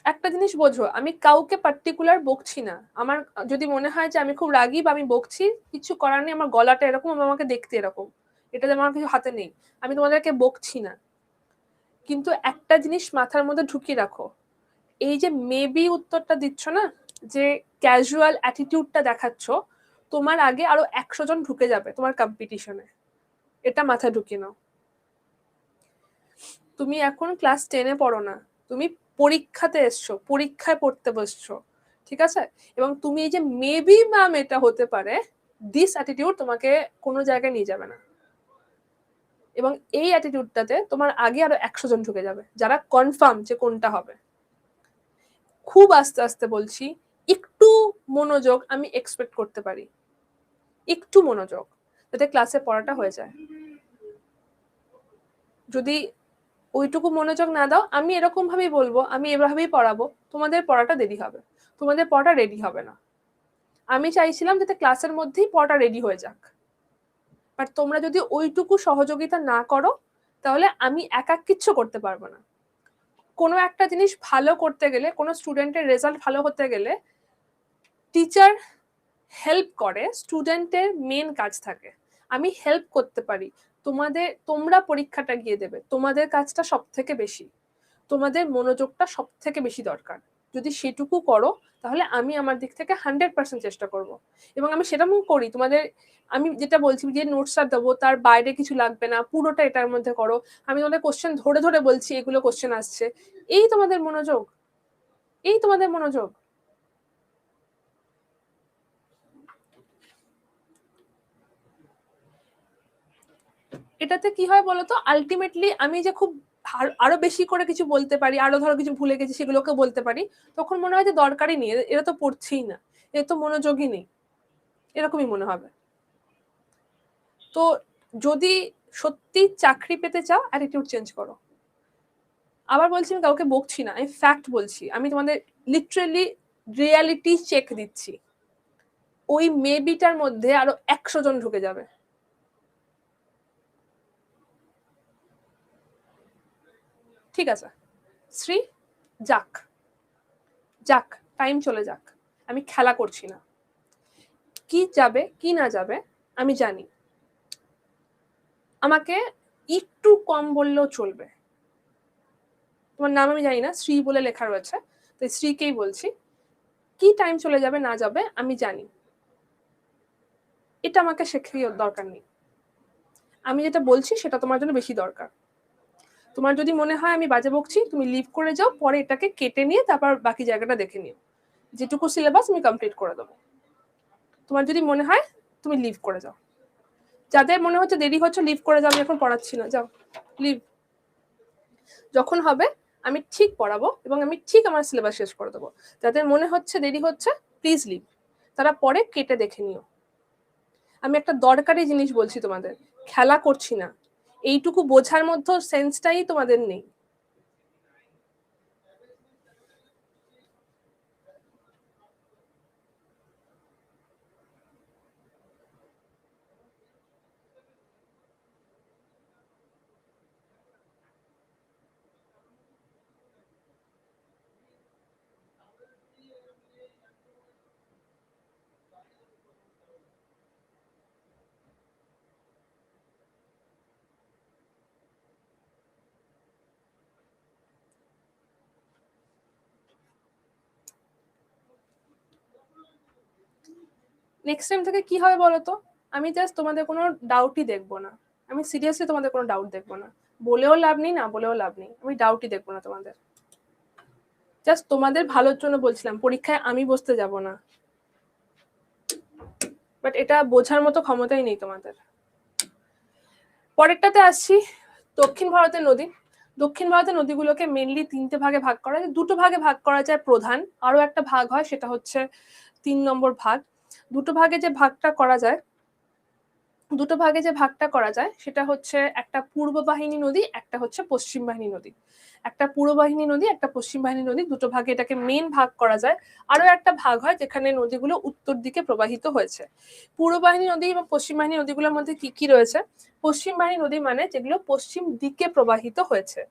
একটা জিনিস বোঝো, আমি কাউকে পার্টিকুলার বকছি না। আমার যদি মনে হয় যে আমি খুব রাগী বা আমি বকছি, কিছু করার নেই, আমার গলাটা এরকম, আমাকে দেখতে এরকম, এটাতে আমার কিছু হাতে নেই, আমি তোমাদেরকে বকছি না। কিন্তু একটা জিনিস মাথার মধ্যে ঢুকিয়ে রাখো, এই যে মেবি উত্তরটা দিচ্ছ না, যে ক্যাজুয়াল অ্যাটিটিউডটা দেখাচ্ছ, তোমার আগে আরো 100 জন ঢুকে যাবে তোমার কম্পিটিশনে, এটা মাথায় ঢুকিয়ে নাও। তুমি এখন ক্লাস 10-এ পড়ো না, তুমি পরীক্ষাতে এসছো, পরীক্ষায় পড়তে বসছো, ঠিক আছে? এবং তুমি এই যে মেবি ম্যাম এটা হতে পারে, দিস অ্যাটিটিউড তোমাকে কোনো জায়গায় নিয়ে যাবে না। এবং এই অ্যাটিটিউডটাতে তোমার আগে আরো 100 জন ঢুকে যাবে যারা কনফার্ম যে কোনটা হবে। খুব আস্তে আস্তে বলছি, একটু মনোযোগ আমি এক্সপেক্ট করতে পারি, একটু মনোযোগ, যাতে ক্লাসে পড়াটা হয়ে যায়। যদি ওইটুকু মনোযোগ না দাও, আমি এরকম ভাবেই বলবো, আমি এভাবেই পড়াবো, তোমাদের পড়াটা দেরি হবে, তোমাদের পড়াটা রেডি হবে না। আমি চাইছিলাম যাতে ক্লাসের মধ্যেই পড়াটা রেডি হয়ে যাক, বাট তোমরা যদি ওইটুকু সহযোগিতা না করো তাহলে আমি একা কিচ্ছু করতে পারবো না। কোনো একটা জিনিস ভালো করতে গেলে, কোনো স্টুডেন্টের রেজাল্ট ভালো হতে গেলে টিচার হেল্প করে, স্টুডেন্টের মেন কাজ থাকে। আমি হেল্প করতে পারি, তোমরা পরীক্ষাটা গিয়ে দেবে, তোমাদের কাজটা সব থেকে বেশি, তোমাদের মনোযোগটা সব থেকে বেশি দরকার। যদি সেটুকু করো তাহলে আমি আমার দিক থেকে 100% চেষ্টা করব, এবং আমি সেরকম করি। তোমাদের আমি যেটা বলছি, যে নোটসটা দেবো তার বাইরে কিছু লাগবে না, পুরোটা এটার মধ্যে করো। আমি তোমাদের কোশ্চেন ধরে ধরে বলছি এগুলো কোশ্চেন আসছে, এই তোমাদের মনোযোগ, এই তোমাদের মনোযোগ। এটাতে কি হয় বলতো, আলটিমেটলি আমি যে খুব আরো বেশি করে কিছু বলতে পারি, আরো ধরো কিছু ভুলে গেছি সেগুলোকে বলতে পারি, তখন মনে হয় যে দরকারই নেই, এরা তো পড়ছেই না, এর তো মনোযোগই নেই, এরকমই মনে হবে। তো যদি সত্যি চাকরি পেতে চাও, অ্যাটিটিউড চেঞ্জ করো। আবার বলছি, আমি কাউকে বকছি না, আমি ফ্যাক্ট বলছি, আমি তোমাদের লিটারেলি রিয়ালিটি চেক দিচ্ছি। ওই মেবিটার মধ্যে আরো 100 জন ঢুকে যাবে। ঠিক আছে শ্রী, যাক যাক, টাইম চলে যাক, আমি খেলা করছি না। কি যাবে কি না যাবে আমি জানি, আমাকে একটু কম বললেও চলবে। তোমার নাম আমি জানি না, শ্রী বলে লেখা রয়েছে, তো শ্রীকেই বলছি। কি টাইম চলে যাবে না যাবে আমি জানি, এটা আমাকে শেখার দরকার নেই। আমি যেটা বলছি সেটা তোমার জন্য বেশি দরকার। তোমার যদি মনে হয় আমি বাজে বকছি, তুমি লিভ করে যাও, পরে এটাকে কেটে নিয়ে তারপর বাকি জায়গাটা দেখে নিও, যেটুকু সিলেবাস আমি কমপ্লিট করে দেবো। তোমার যদি মনে হয় তুমি লিভ করে যাও, যাদের মনে হচ্ছে দেরি হচ্ছে লিভ করে যাও, আমি এখন পড়াচ্ছি না, যাও লিভ। যখন হবে আমি ঠিক পড়াবো এবং আমি ঠিক আমার সিলেবাস শেষ করে দেবো। যাদের মনে হচ্ছে দেরি হচ্ছে প্লিজ লিভ, তারা পরে কেটে দেখে নিও। আমি একটা দরকারি জিনিস বলছি তোমাদের, খেলা করছি না, এইটুকু বোঝার মধ্যে সেন্সটাই তোমাদের নেই। নেক্সট টাইম থেকে কি হবে বলো তো, আমি জাস্ট তোমাদের কোনো ডাউটই দেখবো না, আমি সিরিয়াসলি তোমাদের কোনো ডাউট দেখবো না, বলেও লাভ নেই না বলেও লাভ নেই, আমি ডাউটই দেখবো না তোমাদের, জাস্ট তোমাদের ভালোর জন্য বলছিলাম, পরীক্ষায় আমি বসতে যাব না, বাট এটা বোঝার মতো ক্ষমতাই নেই তোমাদের। পরেরটাতে আসছি, দক্ষিণ ভারতের নদী। দক্ষিণ ভারতের নদীগুলোকে মেনলি তিনটে ভাগে ভাগ করা যায়, দুটো ভাগে ভাগ করা যায় প্রধান, আরো একটা ভাগ হয় সেটা হচ্ছে 3 নম্বর ভাগ। দুটো ভাগে যে ভাগটা করা যায়, দুটো ভাগে যে ভাগটা করা যায় সেটা হচ্ছে একটা পূর্ব বাহিনী নদী, একটা হচ্ছে পশ্চিম বাহিনী নদী। একটা পূর্ব বাহিনী নদী, একটা পশ্চিম বাহিনী নদী, দুটো ভাগে এটাকে মেন ভাগ করা যায়। আরো একটা ভাগ হয় যেখানে নদীগুলো উত্তর দিকে প্রবাহিত হয়েছে। পূর্ব বাহিনী নদী এবং পশ্চিম বাহিনী নদীগুলোর মধ্যে কি কি রয়েছে? পশ্চিম বাহিনী নদী মানে যেগুলো পশ্চিম দিকে প্রবাহিত হয়েছে,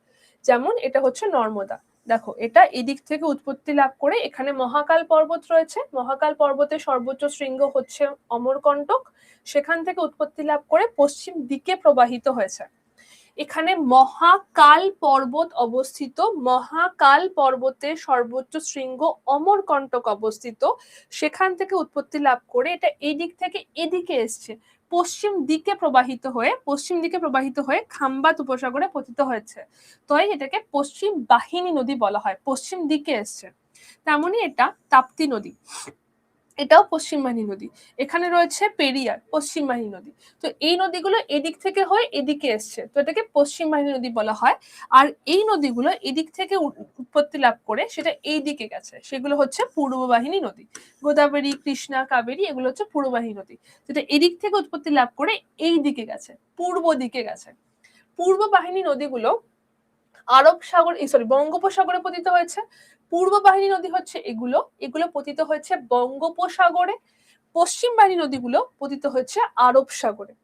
যেমন এটা হচ্ছে নর্মদা। দেখো এটা এদিক থেকে উৎপত্তি লাভ করে, এখানে মহাকাল পর্বত রয়েছে, মহাকাল পর্বতের সর্বোচ্চ শৃঙ্গ হচ্ছে অমরকণ্টক, সেখান থেকে উৎপত্তি লাভ করে পশ্চিম দিকে প্রবাহিত হয়েছে। এখানে মহাকাল পর্বত অবস্থিত, মহাকাল পর্বতের সর্বোচ্চ শৃঙ্গ অমরকণ্টক অবস্থিত, সেখান থেকে উৎপত্তি লাভ করে এটা এই দিক থেকে এদিকে এসছে, পশ্চিম দিকে প্রবাহিত হয়ে, পশ্চিম দিকে প্রবাহিত হয়ে খাম্বাত উপসাগরে পতিত হয়েছে, তাই এটাকে পশ্চিম বাহিনী নদী বলা হয়, পশ্চিম দিকে এসছে। তেমনি এটা তাপ্তি নদী, এটাও পশ্চিম বাহিনী নদী। এখানে রয়েছে পেরিয়ার, পশ্চিম বাহিনী নদী। তো এই নদীগুলো এদিক থেকে হয়ে এদিকে এসছে, তো এটাকে পশ্চিম বাহিনী নদী বলা হয়। আর এই নদীগুলো এদিক থেকে উৎপত্তি লাভ করে সেটা এই দিকে গেছে, সেগুলো হচ্ছে পূর্ব বাহিনী নদী। গোদাবরী, কৃষ্ণা, কাবেরী এগুলো হচ্ছে পূর্ব বাহিনী নদী, যেটা এদিক থেকে উৎপত্তি লাভ করে এই দিকে গেছে, পূর্ব দিকে গেছে। পূর্ব বাহিনী নদীগুলো আরব সাগর, সরি, বঙ্গোপসাগরে পতিত হয়েছে। পূর্ব বাহিনী নদী হচ্ছে এগুলো, এগুলো পতিত হয়েছে বঙ্গোপসাগরে। পশ্চিম বাহিনী নদীগুলো পতিত হচ্ছে আরব সাগরে।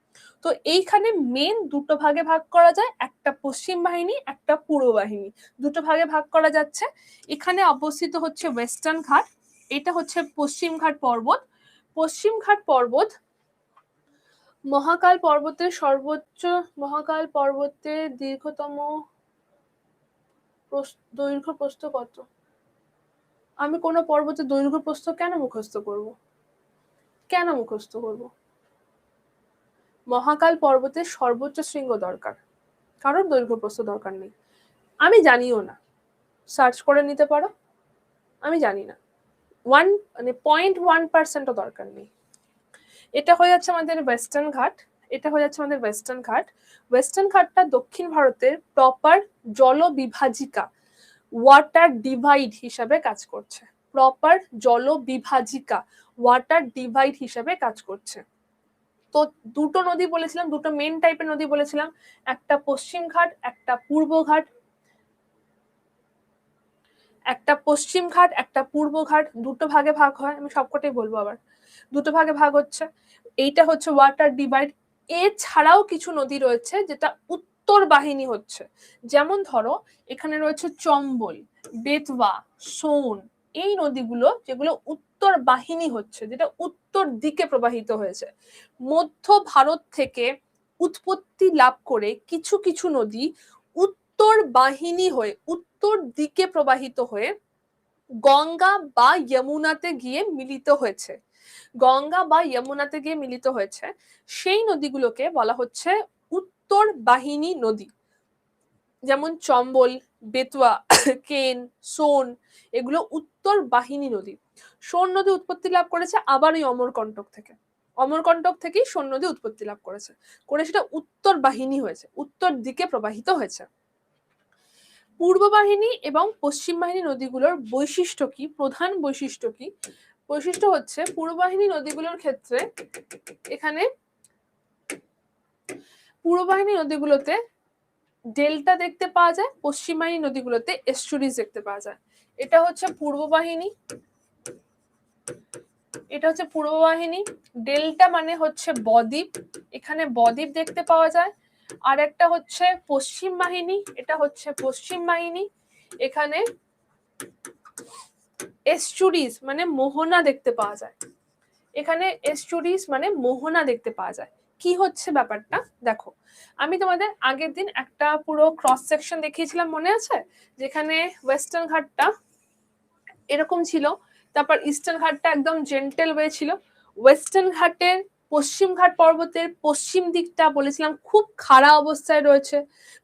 তো এইখানে মেন দুটো ভাগে ভাগ করা যায়, একটা পশ্চিম বাহিনী, একটা পূর্ব বাহিনী, দুটো ভাগে ভাগ করা যাচ্ছে। এখানে অবস্থিত হচ্ছে ওয়েস্টার্ন ঘাট, এটা হচ্ছে পশ্চিম ঘাট পর্বত। পশ্চিম ঘাট পর্বত মহাকাল পর্বতের সর্বোচ্চ, মহাকাল পর্বতের দীর্ঘতম দৈর্ঘ্য প্রস্থ কত? আমি কোনো পর্বতের দৈর্ঘ্য প্রস্থ কেন মুখস্থ করব? কেন মুখস্থ করব? মহাকাল পর্বতের সর্বোচ্চ শৃঙ্গ দরকার, কারোর দৈর্ঘ্য প্রস্থ দরকার নেই। আমি জানিও না, সার্চ করে নিতে পারো, আমি জানি না। 0.1%ও দরকার নেই। এটা হয়ে যাচ্ছে আমাদের ওয়েস্টার্ন ঘাট, এটা হয়ে যাচ্ছে আমাদের ওয়েস্টার্ন ঘাট। ওয়েস্টার্ন ঘাটটা দক্ষিণ ভারতের প্রপার জল বিভাজিকা, ওয়াটার ডিভাইড হিসাবে কাজ করছে, প্রপার জল বিভাজিকা, ওয়াটার ডিভাইড হিসাবে কাজ করছে। তো দুটো নদী বলেছিলাম, দুটো মেন টাইপের নদী বলেছিলাম, একটা পশ্চিম ঘাট, একটা পূর্ব ঘাট। একটা পশ্চিম ঘাট, একটা পূর্ব ঘাট, দুটো ভাগে ভাগ হয়, আমি সবকটাই বলবো আবার। দুটো ভাগে ভাগ হচ্ছে, এইটা হচ্ছে ওয়াটার ডিভাইড। এছাড়াও কিছু নদী রয়েছে যেটা উত্তর বাহিনী হচ্ছে, যেমন ধরো এখানে রয়েছে চম্বল, বেতওয়া, সোন, এই নদীগুলো যেগুলো উত্তর বাহিনী হচ্ছে, যেটা উত্তর দিকে প্রবাহিত হয়েছে। মধ্য ভারত থেকে উৎপত্তি লাভ করে কিছু কিছু নদী উত্তর বাহিনী হয়ে, উত্তর দিকে প্রবাহিত হয়ে গঙ্গা বা যমুনাতে গিয়ে মিলিত হয়েছে, গঙ্গা বা যমুনাতে গিয়ে মিলিত হয়েছে। সেই নদীগুলোকে বলা হচ্ছে উত্তর বাহিনী নদী, যেমন চম্বল, বেতওয়া, কেন, সোন, এগুলো উত্তর বাহিনী নদী। সোন নদী উৎপত্তি লাভ করেছে আবার ওই অমরকণ্টক থেকে, অমরকণ্টক থেকেই সোন নদী উৎপত্তি লাভ করেছে, করে সেটা উত্তর বাহিনী হয়েছে, উত্তর দিকে প্রবাহিত হয়েছে। পূর্ব বাহিনী এবং পশ্চিম বাহিনী নদীগুলোর বৈশিষ্ট্য কি, প্রধান বৈশিষ্ট্য কি? বৈশিষ্ট্য হচ্ছে পূর্ব বাহিনী নদীগুলোর ক্ষেত্রে, এখানে পূর্ব বাহিনী নদীগুলোতে ডেল্টা দেখতে পাওয়া যায়, পশ্চিম বাহিনী নদীগুলোতে এস্টুরিজ দেখতে পাওয়া যায়। এটা হচ্ছে পূর্ব বাহিনী, এটা হচ্ছে পূর্ব বাহিনী। ডেল্টা মানে হচ্ছে বদ্বীপ, এখানে বদ্বীপ দেখতে পাওয়া যায়। আর একটা হচ্ছে পশ্চিম বাহিনী, এটা হচ্ছে পশ্চিম বাহিনী, এখানে এস্টুরিজ মানে মোহনা দেখতে পাওয়া যায়, এখানে এস্টুরিজ মানে মোহনা দেখতে পাওয়া যায়। কি হচ্ছে ব্যাপারটা দেখো, আমি তোমাদের আগের দিন একটা পুরো ক্রস সেকশন দেখিয়েছিলাম, মনে আছে? যেখানে ওয়েস্টার্ন ঘাটটা এরকম ছিল, তারপর ইস্টার্ন ঘাটটা একদম জেন্টেল ওয়ে ছিল, ওয়েস্টার্ন ঘাটের পশ্চিম ঘাট পর্বতের পশ্চিম দিকটা বলেছিলাম খুব খাড়া অবস্থায় রয়েছে।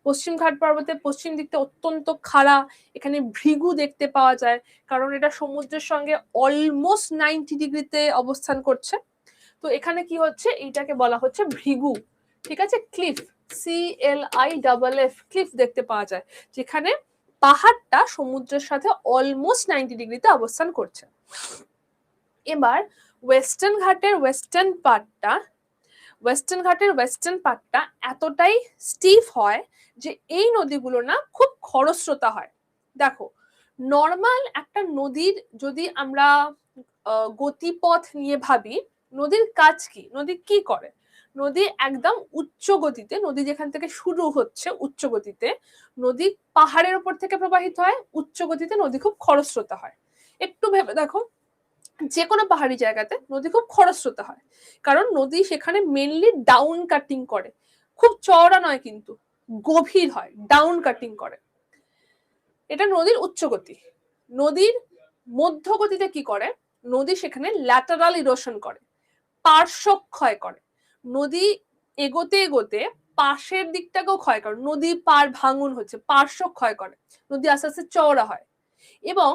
পশ্চিম ঘাট পর্বতের পশ্চিম দিকটা অত্যন্ত খাড়া, এখানে ভৃগু দেখতে পাওয়া যায়, কারণ এটা সমুদ্রের সঙ্গে অলমোস্ট 90 ডিগ্রিতে অবস্থান করছে। তো এখানে কি হচ্ছে, এইটাকে বলা হচ্ছে ভৃগু, ঠিক আছে। ক্লিফ, CLIFF, ক্লিফ দেখতে পাওয়া যায়, যেখানে পাহাড়টা সমুদ্রের সাথে অলমোস্ট 90 ডিগ্রিতে অবস্থান করছে। এবার ওয়েস্টার্ন ঘাটের ওয়েস্টার্ন পার্টটা এতটাই স্টিফ হয় যে এই নদীগুলো না খুব খরস্রোতা হয়। দেখো, নর্মাল একটা নদীর যদি আমরা গতিপথ নিয়ে ভাবি, নদীর কাজ কি, নদী কি করে, নদী একদম উচ্চ গতিতে, নদী যেখান থেকে শুরু হচ্ছে উচ্চ গতিতে, নদী পাহাড়ের উপর থেকে প্রবাহিত হয়, উচ্চ গতিতে নদী খুব খরস্রোতা হয়। একটু ভেবে দেখো, যে কোনো পাহাড়ি জায়গাতে নদী খুব খরস্রোতা হয়, কারণ নদী সেখানে মেনলি ডাউন কাটিং করে, খুব চওড়া নয় কিন্তু গভীর হয়, ডাউন কাটিং করে। এটা নদীর উচ্চ গতি। নদীর মধ্য গতিতে কি করে, নদী সেখানে ল্যাটারাল ইরোশন করে, পার্শ্বক্ষয় করে। নদী এগোতে এগোতে পাশের দিকটাকেও ক্ষয় করে, নদী পার ভাঙন হচ্ছে, পার্শ্বক্ষয় করে, নদী আস্তে আস্তে চওড়া হয়। এবং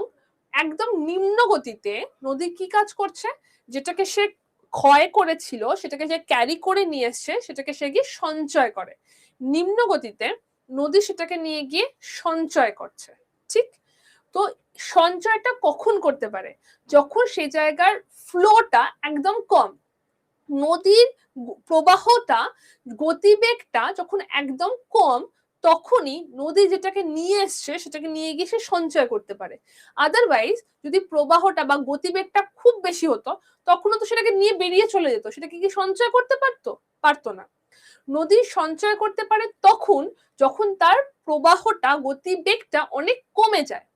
একদম নিম্ন গতিতে নদী কি কাজ করছে, যেটাকে সে ক্ষয় করেছিল সেটাকে যে ক্যারি করে নিয়ে এসছে সেটাকে সে গিয়ে সঞ্চয় করে। নিম্ন গতিতে নদী সেটাকে নিয়ে গিয়ে সঞ্চয় করছে, ঠিক। তো সঞ্চয়টা কখন করতে পারে, যখন সে জায়গার ফ্লোটা একদম কম, নদীর প্রবাহটা, গতিবেগটা যখন একদম কম, তখনই নদী যেটাকে নিয়ে এসছে সেটাকে নিয়ে গিয়ে সে সঞ্চয় করতে পারে। আদারওয়াইজ যদি প্রবাহটা বা গতিবেগটা খুব বেশি হতো, তখনও তো সেটাকে নিয়ে বেরিয়ে চলে যেত, সেটাকে কি সঞ্চয় করতে পারতো না। নদী সঞ্চয় করতে পারে তখন যখন তার প্রবাহটা, গতিবেগটা অনেক কমে যায়।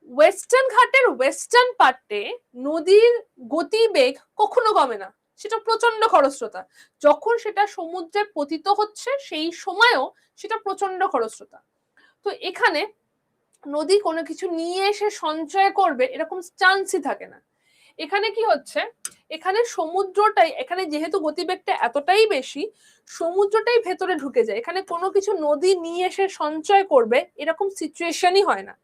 ওয়েস্টার্ন ঘাটের ওয়েস্টার্ন পার্টে নদীর গতিবেগ কখনো কমে না, সেটা প্রচন্ড খরস্রোতা। যখন সেটা সমুদ্রে পতিত হচ্ছে সেই সময়ও সেটা প্রচন্ড খরস্রোতা। তো এখানে নদী কোনো কিছু নিয়ে এসে সঞ্চয় করবে এরকম চান্সই থাকে না। এখানে কি হচ্ছে, এখানে সমুদ্রটাই, এখানে যেহেতু গতিবেগটা এতটাই বেশি, সমুদ্রটাই ভেতরে ঢুকে যায়, এখানে কোনো কিছু নদী নিয়ে এসে সঞ্চয় করবে এরকম সিচুয়েশনই হয় না।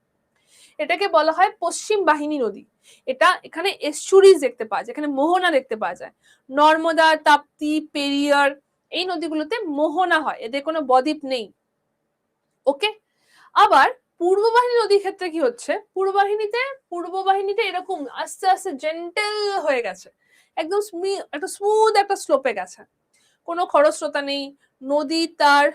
এটাকে বলা হয় পশ্চিম বাহিনী নদী। এটা এখানে এস্চুরিজ দেখতে পাওয়া যায়, এখানে মোহনা দেখতে পাওয়া যায়। নর্মদা, তাপ্তি, পেরিয়ার, এই নদীগুলোতে মোহনা হয়, এদের কোনো বদ্বীপ নেই। ওকে। আবার পূর্ব বাহিনী নদীর ক্ষেত্রে কি হচ্ছে, পূর্ব বাহিনীতে এরকম আস্তে আস্তে জেন্টেল হয়ে গেছে, একদম একটা স্মুথ একটা স্লোপে গেছে, কোনো খরস্রোতা নেই, নদী তার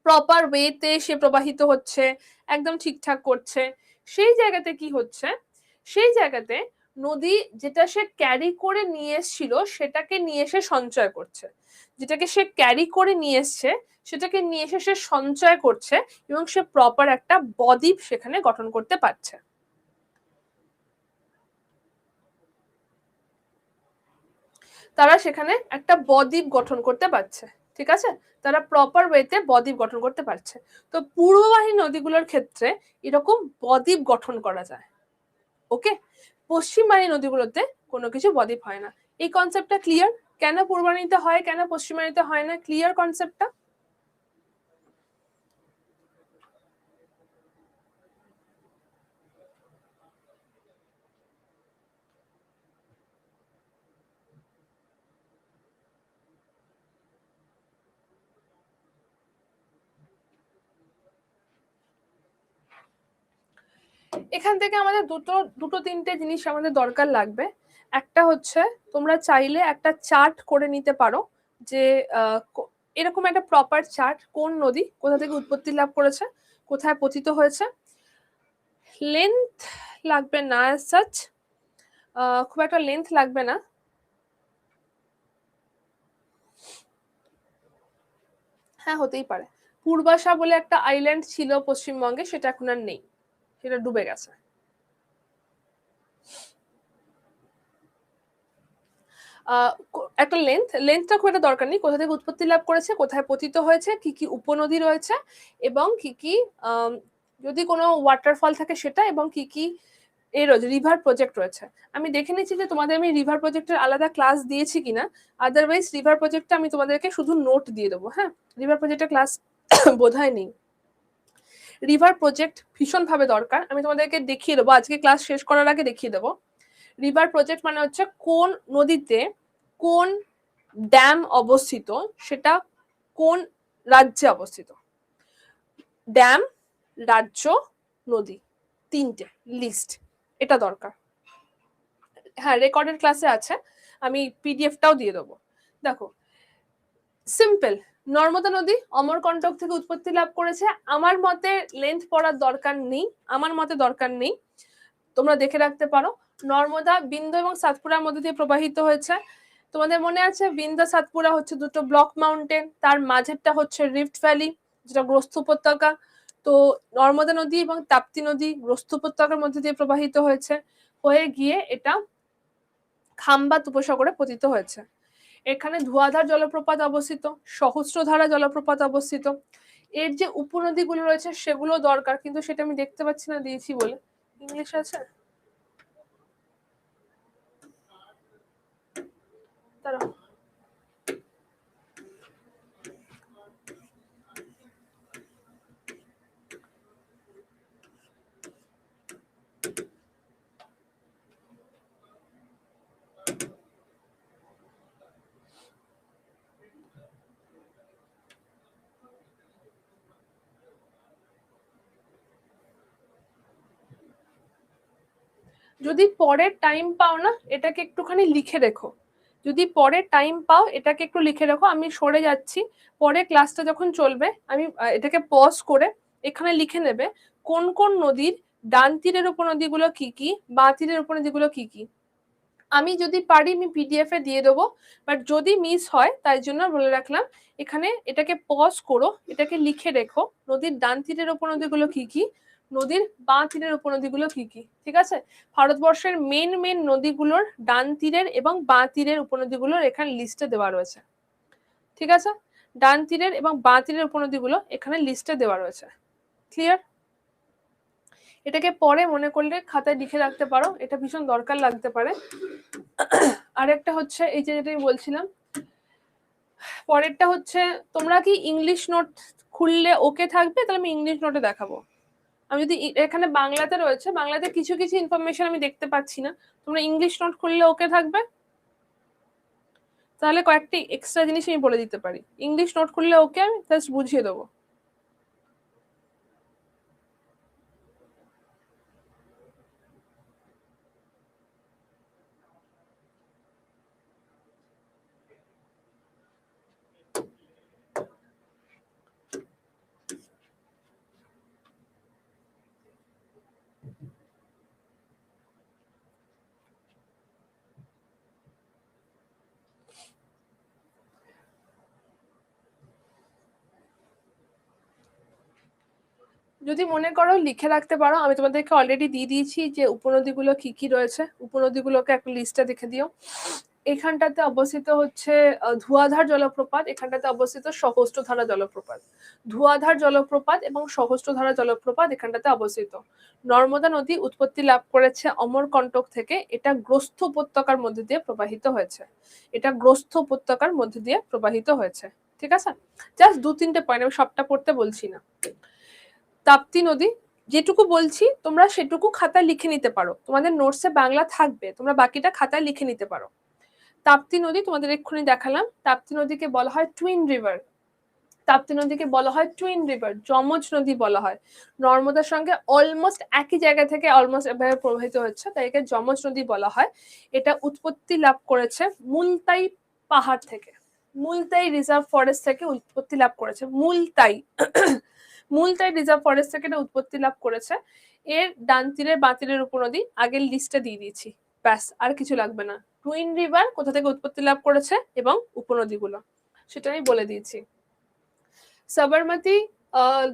প্রপার ওয়েতে সে প্রবাহিত হচ্ছে, একদম ঠিকঠাক করছে। সেই জায়গাতে কি হচ্ছে, সেই জায়গাতে নদী যেটা সে ক্যারি করে নিয়ে এসেছিল সেটাকে নিয়ে এসে সঞ্চয় করছে, যেটাকে সে ক্যারি করে নিয়ে এসছে সেটাকে নিয়ে এসে সে সঞ্চয় করছে, এবং সে প্রপার একটা বদ্বীপ সেখানে গঠন করতে পারছে। তারা সেখানে একটা বদ্বীপ গঠন করতে পারছে, ঠিক আছে, তারা প্রপার ওয়েতে বদ্বীপ গঠন করতে পারছে। তো পূর্ববাহী নদীগুলোর ক্ষেত্রে এরকম বদ্বীপ গঠন করা যায়। ওকে। পশ্চিমবাহী নদীগুলোতে কোনো কিছু বদ্বীপ হয় না। এই কনসেপ্টটা ক্লিয়ার, কেন পূর্বাহিনীতে হয় কেন পশ্চিমবাহিনীতে হয় না, ক্লিয়ার কনসেপ্টটা? এখান থেকে আমাদের দুটো তিনটে জিনিস আমাদের দরকার লাগবে। একটা হচ্ছে, তোমরা চাইলে একটা চার্ট করে নিতে পারো, যে এরকম একটা প্রপার চার্ট, কোন নদী কোথা থেকে উৎপত্তি লাভ করেছে, কোথায় পতিত হয়েছে। লেন্থ লাগবে না, সাচ খুব একটা লেন্থ লাগবে না। হ্যাঁ, হতেই পারে। পূর্বাশা বলে একটা আইল্যান্ড ছিল পশ্চিমবঙ্গে, সেটা এখন আর নেই, সেটা ডুবে গেছে। একটা লেন্থটা খুব একটা দরকার নেই, কোথা থেকে উৎপত্তি লাভ করেছে, কোথায় পতিত হয়েছে, কি কি উপনদী রয়েছে, এবং কি কি যদি কোনো ওয়াটারফল থাকে সেটা, এবং কি কি এই রয়েছে রিভার প্রজেক্ট রয়েছে। আমি দেখে নিচ্ছি যে তোমাদের আমি রিভার প্রজেক্টের আলাদা ক্লাস দিয়েছি কিনা, আদারওয়াইজ রিভার প্রজেক্টটা আমি তোমাদেরকে শুধু নোট দিয়ে দেবো। হ্যাঁ, রিভার প্রজেক্টের ক্লাস বোধহয় নেই। রিভার প্রজেক্ট ভীষণভাবে দরকার, আমি তোমাদেরকে দেখিয়ে দেবো, আজকে ক্লাস শেষ করার আগে দেখিয়ে দেবো। রিভার প্রজেক্ট মানে হচ্ছে কোন নদীতে কোন ড্যাম অবস্থিত, সেটা কোন রাজ্যে অবস্থিত। ড্যাম, রাজ্য, নদী, তিনটে লিস্ট, এটা দরকার। হ্যাঁ, রেকর্ডেড ক্লাসে আছে, আমি পিডিএফটাও দিয়ে দেবো। দেখো সিম্পল, নর্মদা নদী অমরকণ্টক থেকে উৎপত্তি লাভ করেছে। আমার মতে লেন্থ পড়ার দরকার নেই, আমার মতে দরকার নেই, তোমরা দেখে রাখতে পারো। নর্মদা বিন্দু এবং সাতপুরার মধ্যে দিয়ে প্রবাহিত হয়েছে। তোমাদের মনে আছে বিন্দু সাতপুরা হচ্ছে দুটো ব্লক মাউন্টেন, তার মাঝেরটা হচ্ছে রিফট ভ্যালি যেটা গ্রস্থ উপত্যকা। তো নর্মদা নদী এবং তাপ্তি নদী গ্রস্থ উপত্যকার মধ্যে দিয়ে প্রবাহিত হয়েছে, হয়ে গিয়ে এটা খাম্বাত উপসাগরে পতিত হয়েছে। এখানে ধোঁয়াধার জলপ্রপাত অবস্থিত, সহস্রধারা জলপ্রপাত অবস্থিত। এর যে উপনদীগুলো রয়েছে সেগুলো দরকার, কিন্তু সেটা আমি দেখতে পাচ্ছি না দিয়েছি বলে। ইংলিশ আছে, দাঁড়াও। যদি পরের টাইম পাও না, এটাকে একটুখানি লিখে রেখো। যদি পরে টাইম পাও এটাকে একটু লিখে রাখো, আমি সরে যাচ্ছি, পরে ক্লাসটা যখন চলবে আমি এটাকে পজ করে এখানে লিখে নেবে কোন কোন নদীর ডান তীরের উপনদীগুলো কি কি, বাঁ তীরের উপনদীগুলো কি কি। আমি যদি পারি আমি পিডিএফ এ দিয়ে দেবো, বাট যদি মিস হয় তাই জন্য বলে রাখলাম এখানে এটাকে পজ করো, এটাকে লিখে রেখো নদীর ডান তীরের উপনদীগুলো কি কি, নদীর বাঁ তীরের উপনদীগুলো কি কি। ঠিক আছে, ভারতবর্ষের মেন মেন নদীগুলোর ডান তীরের এবং বাঁ তীরের উপনদীগুলোর এখানে লিস্টে দেওয়া রয়েছে। ঠিক আছে, ডান তীরের এবং বাঁ তীরের উপনদীগুলো এখানে লিস্টে দেওয়া রয়েছে। ক্লিয়ার? এটাকে পরে মনে করলে খাতায় লিখে রাখতে পারো, এটা ভীষণ দরকার লাগতে পারে। আরেকটা হচ্ছে এই যে যেটা বলছিলাম, পরেরটা হচ্ছে তোমরা কি ইংলিশ নোট খুললে ওকে থাকবে? তাহলে আমি ইংলিশ নোটে দেখাবো। আমি যদি এখানে বাংলাতে রয়েছে, বাংলাতে কিছু কিছু ইনফরমেশন আমি দেখতে পাচ্ছি না, তোমরা ইংলিশ নোট খুললে ওকে থাকবে? তাহলে কয়েকটি এক্সট্রা জিনিস আমি বলে দিতে পারি, ইংলিশ নোট খুললে ওকে, আমি জাস্ট বুঝিয়ে দেবো। যদি মনে করো লিখে রাখতে পারো, আমি তোমাদেরকে অলরেডি দিয়ে দিয়েছি যে উপনদীগুলো কি কি রয়েছে, উপনদীগুলোকে একটা লিস্টে দেখে দিও। এখানটাতে অবস্থিত হচ্ছে ধোঁয়াধার জলপ্রপাত, এখানটাতে অবস্থিত সহস্রধারা জলপ্রপাত। ধোঁয়াধার জলপ্রপাত এবং সহস্রধারা জলপ্রপাত এখানটাতে অবস্থিত। নর্মদা নদী উৎপত্তি লাভ করেছে অমরকণ্টক থেকে, এটা গ্রস্থ উপত্যকার মধ্যে দিয়ে প্রবাহিত হয়েছে, এটা গ্রস্থ উপত্যকার মধ্যে দিয়ে প্রবাহিত হয়েছে। ঠিক আছে, জাস্ট 2-3টে পয়েন্ট, আমি সবটা পড়তে বলছি না। তাপ্তি নদী, যেটুকু বলছি তোমরা সেটুকু খাতায় লিখে নিতে পারো, তোমাদের নোটসে বাংলা থাকবে, তোমরা বাকিটা খাতায় লিখে নিতে পারো। তাপ্তি নদী তোমাদের এক্ষুনি দেখালাম, তাপ্তি নদীকে বলা হয় টুইন রিভার, তাপ্তি নদীকে বলা হয় টুইন রিভার, যমজ নদী বলা হয়। নর্মদার সঙ্গে অলমোস্ট একই জায়গা থেকে অলমোস্ট এভাবে প্রবাহিত হচ্ছে, তাই একে যমজ নদী বলা হয়। এটা উৎপত্তি লাভ করেছে মুলতাই পাহাড় থেকে, মুলতাই রিজার্ভ ফরেস্ট থেকে উৎপত্তি লাভ করেছে। মুলতাই মুলতাই রিজার্ভ ফরেস্ট থেকে এটা উৎপত্তি লাভ করেছে। এর ডান তীরের বাঁ তীরের উপনদী আগের লিস্টে দিয়ে দিয়েছি, ব্যাস আর কিছু লাগবে না। টুইন রিভার কোথা থেকে উৎপত্তি লাভ করেছে এবং উপনদীগুলো সেটা আমি বলে দিয়েছি। সাবরমতী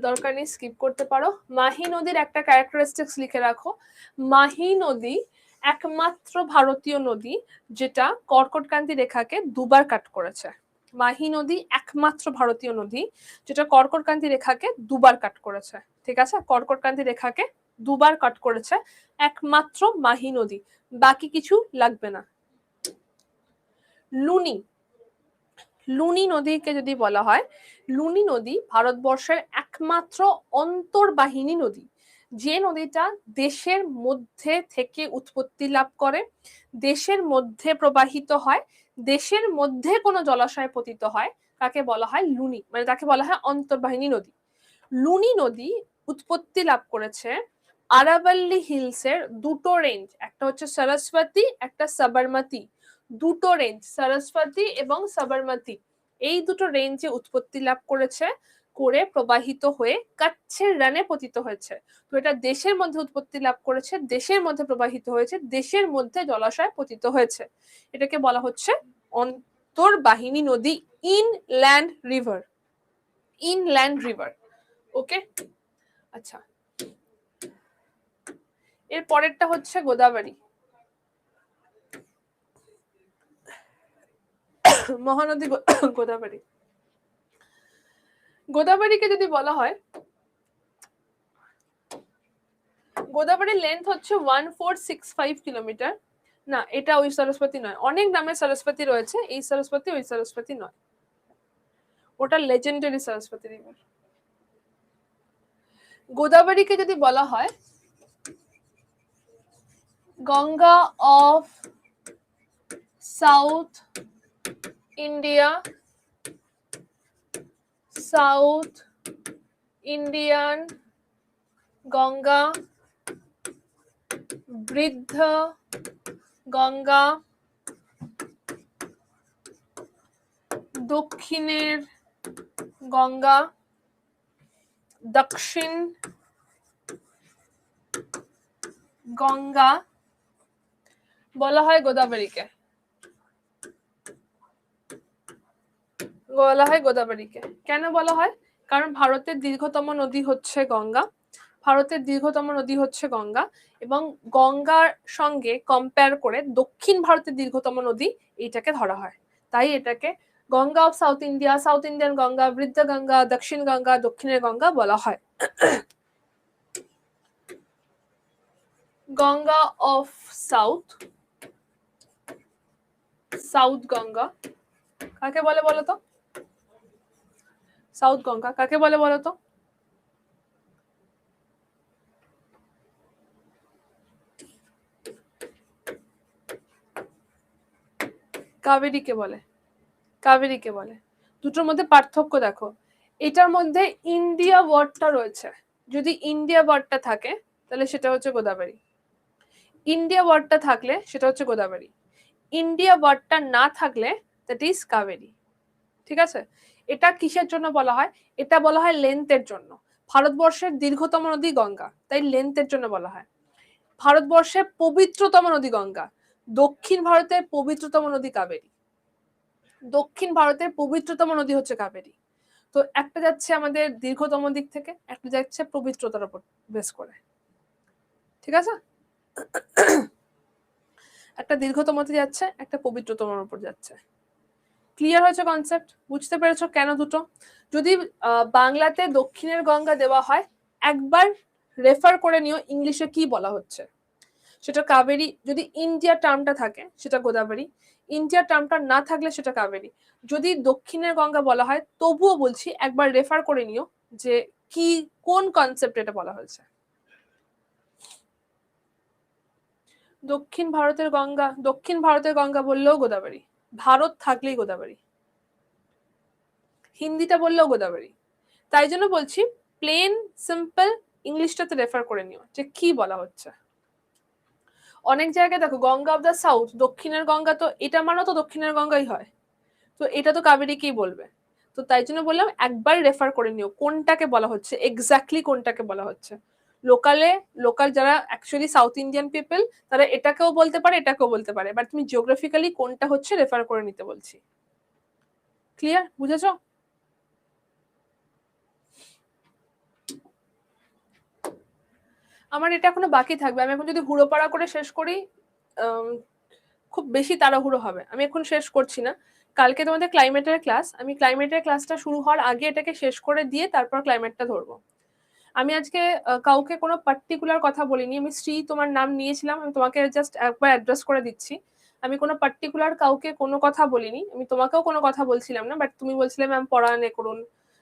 দরকার নেই, স্কিপ করতে পারো। মাহি নদীর একটা ক্যারেক্টারিস্টিক্স লিখে রাখো, মাহি নদী একমাত্র ভারতীয় নদী যেটা কর্কটক্রান্তি রেখাকে দুবার কাট করেছে। মাহি নদী একমাত্র ভারতীয় নদী যেটা কর্কটক্রান্তি রেখাকে দুবার কাট করেছে। ঠিক আছে, কর্কটক্রান্তি রেখাকে দুবার কাট করেছে, একমাত্র মাহি নদী, বাকি কিছু লাগবে না। লুনি, লুনি নদীকে যদি বলা হয়, লুনি নদী ভারতবর্ষের একমাত্র অন্তর্বাহিনী নদী, যে নদীটা দেশের মধ্যে থেকে উৎপত্তি লাভ করে, দেশের মধ্যে প্রবাহিত হয়, দেশের মধ্যে কোনো জলাশয়ে পতিত হয়, তাকে বলা হয় লুনি, মানে তাকে বলা হয় অন্তর্বাহিনী নদী। লুনি নদী উৎপত্তি লাভ করেছে আরাবল্লী হিলস এর দুটো রেঞ্জ, একটা হচ্ছে সরস্বতী, একটা সাবরমতী, দুটো রেঞ্জ সরস্বতী এবং সাবরমতী, এই দুটো রেঞ্জে উৎপত্তি লাভ করেছে, করে প্রবাহিত হয়ে কাচ্ছের রানে পতিত হয়েছে। তো এটা দেশের মধ্যে উৎপত্তি লাভ করেছে, দেশের মধ্যে প্রবাহিত হয়েছে, দেশের মধ্যে জলাশয় পতিত হয়েছে, এটাকে বলা হচ্ছে অন্তর্বাহিনী নদী, ইনল্যান্ড রিভার, ইনল্যান্ড রিভার। ওকে, আচ্ছা, এর পরেরটা হচ্ছে গোদাবরী। মহানদী গোদাবরী, গোদাবরীকে যদি বলা হয়, গোদাবরীর লেন্থ হচ্ছে 1465 কিলোমিটার। না, এটা ওই সরস্বতী নয়, অনেক নামে সরস্বতী রয়েছে, এই সরস্বতী ওই সরস্বতী নয়, ওটা লেজেন্ডারি সরস্বতী রিভার। গোদাবরীকে যদি বলা হয় Ganga of south India, south Indian Ganga, বৃদ্ধ গঙ্গা, দক্ষিণের গঙ্গা, দক্ষিণ গঙ্গা বলা হয় গোদাবরীকে, বলা হয় গোদাবরীকে। কেন বলা হয়? কারণ ভারতের দীর্ঘতম নদী হচ্ছে গঙ্গা, ভারতের দীর্ঘতম নদী হচ্ছে গঙ্গা, এবং গঙ্গার সঙ্গে কম্পেয়ার করে দক্ষিণ ভারতের দীর্ঘতম নদী এইটাকে ধরা হয়, তাই এটাকে Ganga of south India, south Indian Ganga, বৃদ্ধ গঙ্গা, দক্ষিণ গঙ্গা, দক্ষিণের গঙ্গা বলা হয়। Ganga of south, south Ganga কাকে বলে বলতো? সাউথ গঙ্গা কাকে বলে বলতো? কাবেরীকে বলে, কাবেরীকে বলে। দুটোর মধ্যে পার্থক্য দেখো, এটার মধ্যে ইন্ডিয়া ওয়ার্ডটা রয়েছে, যদি ইন্ডিয়া ওয়ার্ডটা থাকে তাহলে সেটা হচ্ছে গোদাবরী, ইন্ডিয়া ওয়ার্ডটা থাকলে সেটা হচ্ছে গোদাবরী, ইন্ডিয়া ওয়ার্ডটা না থাকলে দ্যাট ইজ কাবেরী। ঠিক আছে, এটা কিসের জন্য বলা হয়? এটা বলা হয় লেন্থের জন্য। ভারতবর্ষের দীর্ঘতম নদী গঙ্গা, তাই লেন্থের জন্য বলা হয়। ভারতবর্ষের পবিত্রতম নদী গঙ্গা, দক্ষিণ ভারতের পবিত্রতম নদী কাবেরী, দক্ষিণ ভারতের পবিত্রতম নদী হচ্ছে কাবেরী। তো একটা যাচ্ছে আমাদের দীর্ঘতম দিক থেকে, একটা যাচ্ছে পবিত্রতার উপর বেস করে। ঠিক আছে, একটা দীর্ঘতমতে যাচ্ছে, একটা পবিত্রতমের উপর যাচ্ছে। ক্লিয়ার হয়েছে কনসেপ্ট? বুঝতে পেরেছো কেন দুটো? যদি বাংলাতে দক্ষিণের গঙ্গা দেওয়া হয়, একবার রেফার করে নিও ইংলিশে কি বলা হচ্ছে, সেটা কাবেরী। যদি ইন্ডিয়া টার্মটা থাকে সেটা গোদাবরী, ইন্ডিয়া টার্মটা না থাকলে সেটা কাবেরী। যদি দক্ষিণের গঙ্গা বলা হয়, তবুও বলছি একবার রেফার করে নিও যে কি, কোন কনসেপ্ট এটা বলা হয়েছে। দক্ষিণ ভারতের গঙ্গা, দক্ষিণ ভারতের গঙ্গা বললেও গোদাবরী, ভারত থাকলেই গোদাবরী, হিন্দিটা বললেও গোদাবরী। তাই জন্য বলছি প্লেন সিম্পল ইংলিশটাতে রেফার করে নিও যে কি বলা হচ্ছে। অনেক জায়গায় দেখো গঙ্গা অফ দ্য সাউথ, দক্ষিণের গঙ্গা, তো এটা মানে তো দক্ষিণের গঙ্গাই হয়, তো এটা তো কাবেরীকেই বলবে। তো তাই জন্য বললাম একবার রেফার করে নিও কোনটাকে বলা হচ্ছে, এক্স্যাক্টলি কোনটাকে বলা হচ্ছে। লোকালে, লোকাল যারা অ্যাকচুয়ালি সাউথ ইন্ডিয়ান পিপল, তারা এটাকেও বলতে পারে, এটাকেও বলতে পারে, বাট তুমি জিওগ্রাফিক্যালি কোনটা হচ্ছে রেফার করে নিতে বলছি। ক্লিয়ার? বুঝেছো? আমার এটা এখনো বাকি থাকবে, আমি এখন যদি হুড়োপাড়া করে শেষ করি খুব বেশি তাড়াহুড়ো হবে, আমি এখন শেষ করছি না। কালকে তোমাদের ক্লাইমেটের ক্লাস, আমি ক্লাইমেটের ক্লাসটা শুরু হওয়ার আগে এটাকে শেষ করে দিয়ে তারপর ক্লাইমেটটা ধরবো। আমি আজকে কাউকে কোনো পার্টিকুলার কথা বলিনি। আমি শ্রী তোমার নাম নিয়েছিলাম, আমি তোমাকে জাস্ট একবার অ্যাড্রেস করে দিচ্ছি। আমি কোনো পার্টিকুলার কাউকে কোনো কথা বলিনি, আমি তোমাকেও কোনো কথা বলছিলাম না, বাট তুমি বলছিলে ম্যাম পড়ান এ করুন,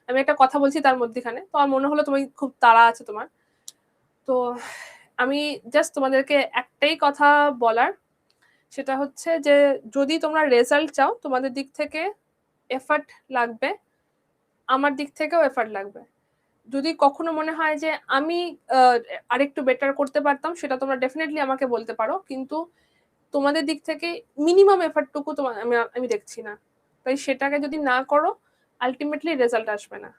আমি একটা কথা বলছি তার মধ্যেখানে, তো আমার মনে হলো তুমি খুব তাড়া আছে তোমার। তো আমি জাস্ট তোমাদেরকে একটাই কথা বলার, সেটা হচ্ছে যে যদি তোমরা রেজাল্ট চাও তোমাদের দিক থেকে এফার্ট লাগবে, আমার দিক থেকেও এফার্ট লাগবে। যদি কখনো মনে হয় যে আমি আরেকটু বেটার করতে পারতাম, সেটা তোমরা ডেফিনেটলি আমাকে বলতে পারো, কিন্তু তোমাদের দিক থেকে মিনিমাম এফার্টটুকু তোমার আমি দেখছি না। তাই সেটাকে যদি না করো, আলটিমেটলি রেজাল্ট আসবে না।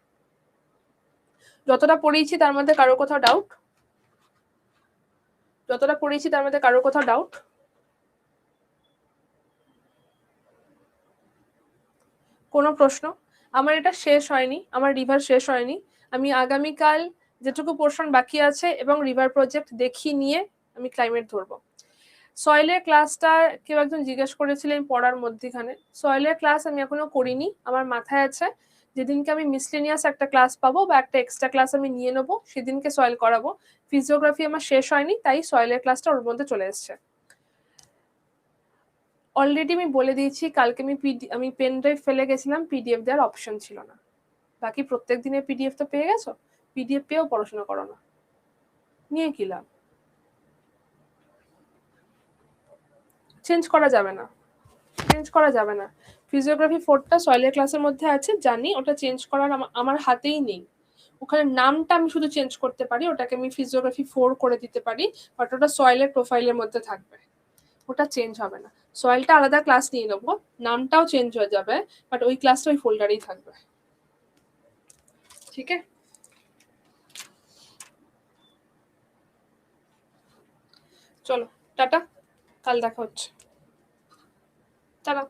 যতটা পড়িয়েছি তার মধ্যে কারোর কোথাও ডাউট? যতটা পড়িয়েছি তার মধ্যে কারোর কোথাও ডাউট? কোনো প্রশ্ন? আমার এটা শেষ হয়নি, আমার রিভার শেষ হয়নি। আমি আগামীকাল যেটুকু পোর্শন বাকি আছে এবং রিভার প্রজেক্ট দেখি নিয়ে আমি ক্লাইমেট ধরবো। সয়েলের ক্লাসটা কেউ একজন জিজ্ঞেস করেছিলেন পড়ার মধ্যেখানে, সয়েলের ক্লাস আমি এখনো করিনি, আমার মাথায় আছে যেদিনকে আমি মিসলেনিয়াস একটা ক্লাস পাবো বা একটা এক্সট্রা ক্লাস আমি নিয়ে নেবো সেদিনকে সয়েল করাবো। ফিজিওগ্রাফি আমার শেষ হয়নি, তাই সয়েলের ক্লাসটা ওর মধ্যে চলে এসছে। অলরেডি আমি বলে দিয়েছি, কালকে আমি পেন ড্রাইভ ফেলে গেছিলাম, পিডিএফ দেওয়ার অপশন ছিল না। বাকি প্রত্যেক দিনের পিডিএফ তো পেয়ে গেছো, পিডিএফ পেয়েও পড়াশোনা করো না, নিয়ে কি লাভ? চেঞ্জ করা যাবে না, চেঞ্জ করা যাবে না। ফিজিওগ্রাফি 4টা সয়েলের ক্লাসের মধ্যে আছে জানি, ওটা চেঞ্জ করার আমার হাতেই নেই। ওখানে নামটা আমি শুধু চেঞ্জ করতে পারি, ওটাকে আমি ফিজিওগ্রাফি 4 করে দিতে পারি, বাট ওটা সয়েলের প্রোফাইলের মধ্যে থাকবে, ওটা চেঞ্জ হবে না। সয়েলটা আলাদা ক্লাস নিয়ে নেবো, নামটাও চেঞ্জ হয়ে যাবে, বাট ওই ক্লাসটা ওই ফোল্ডারেই থাকবে। ঠিক আছে, চলো টাটা, কাল দেখা হচ্ছে, টাটা।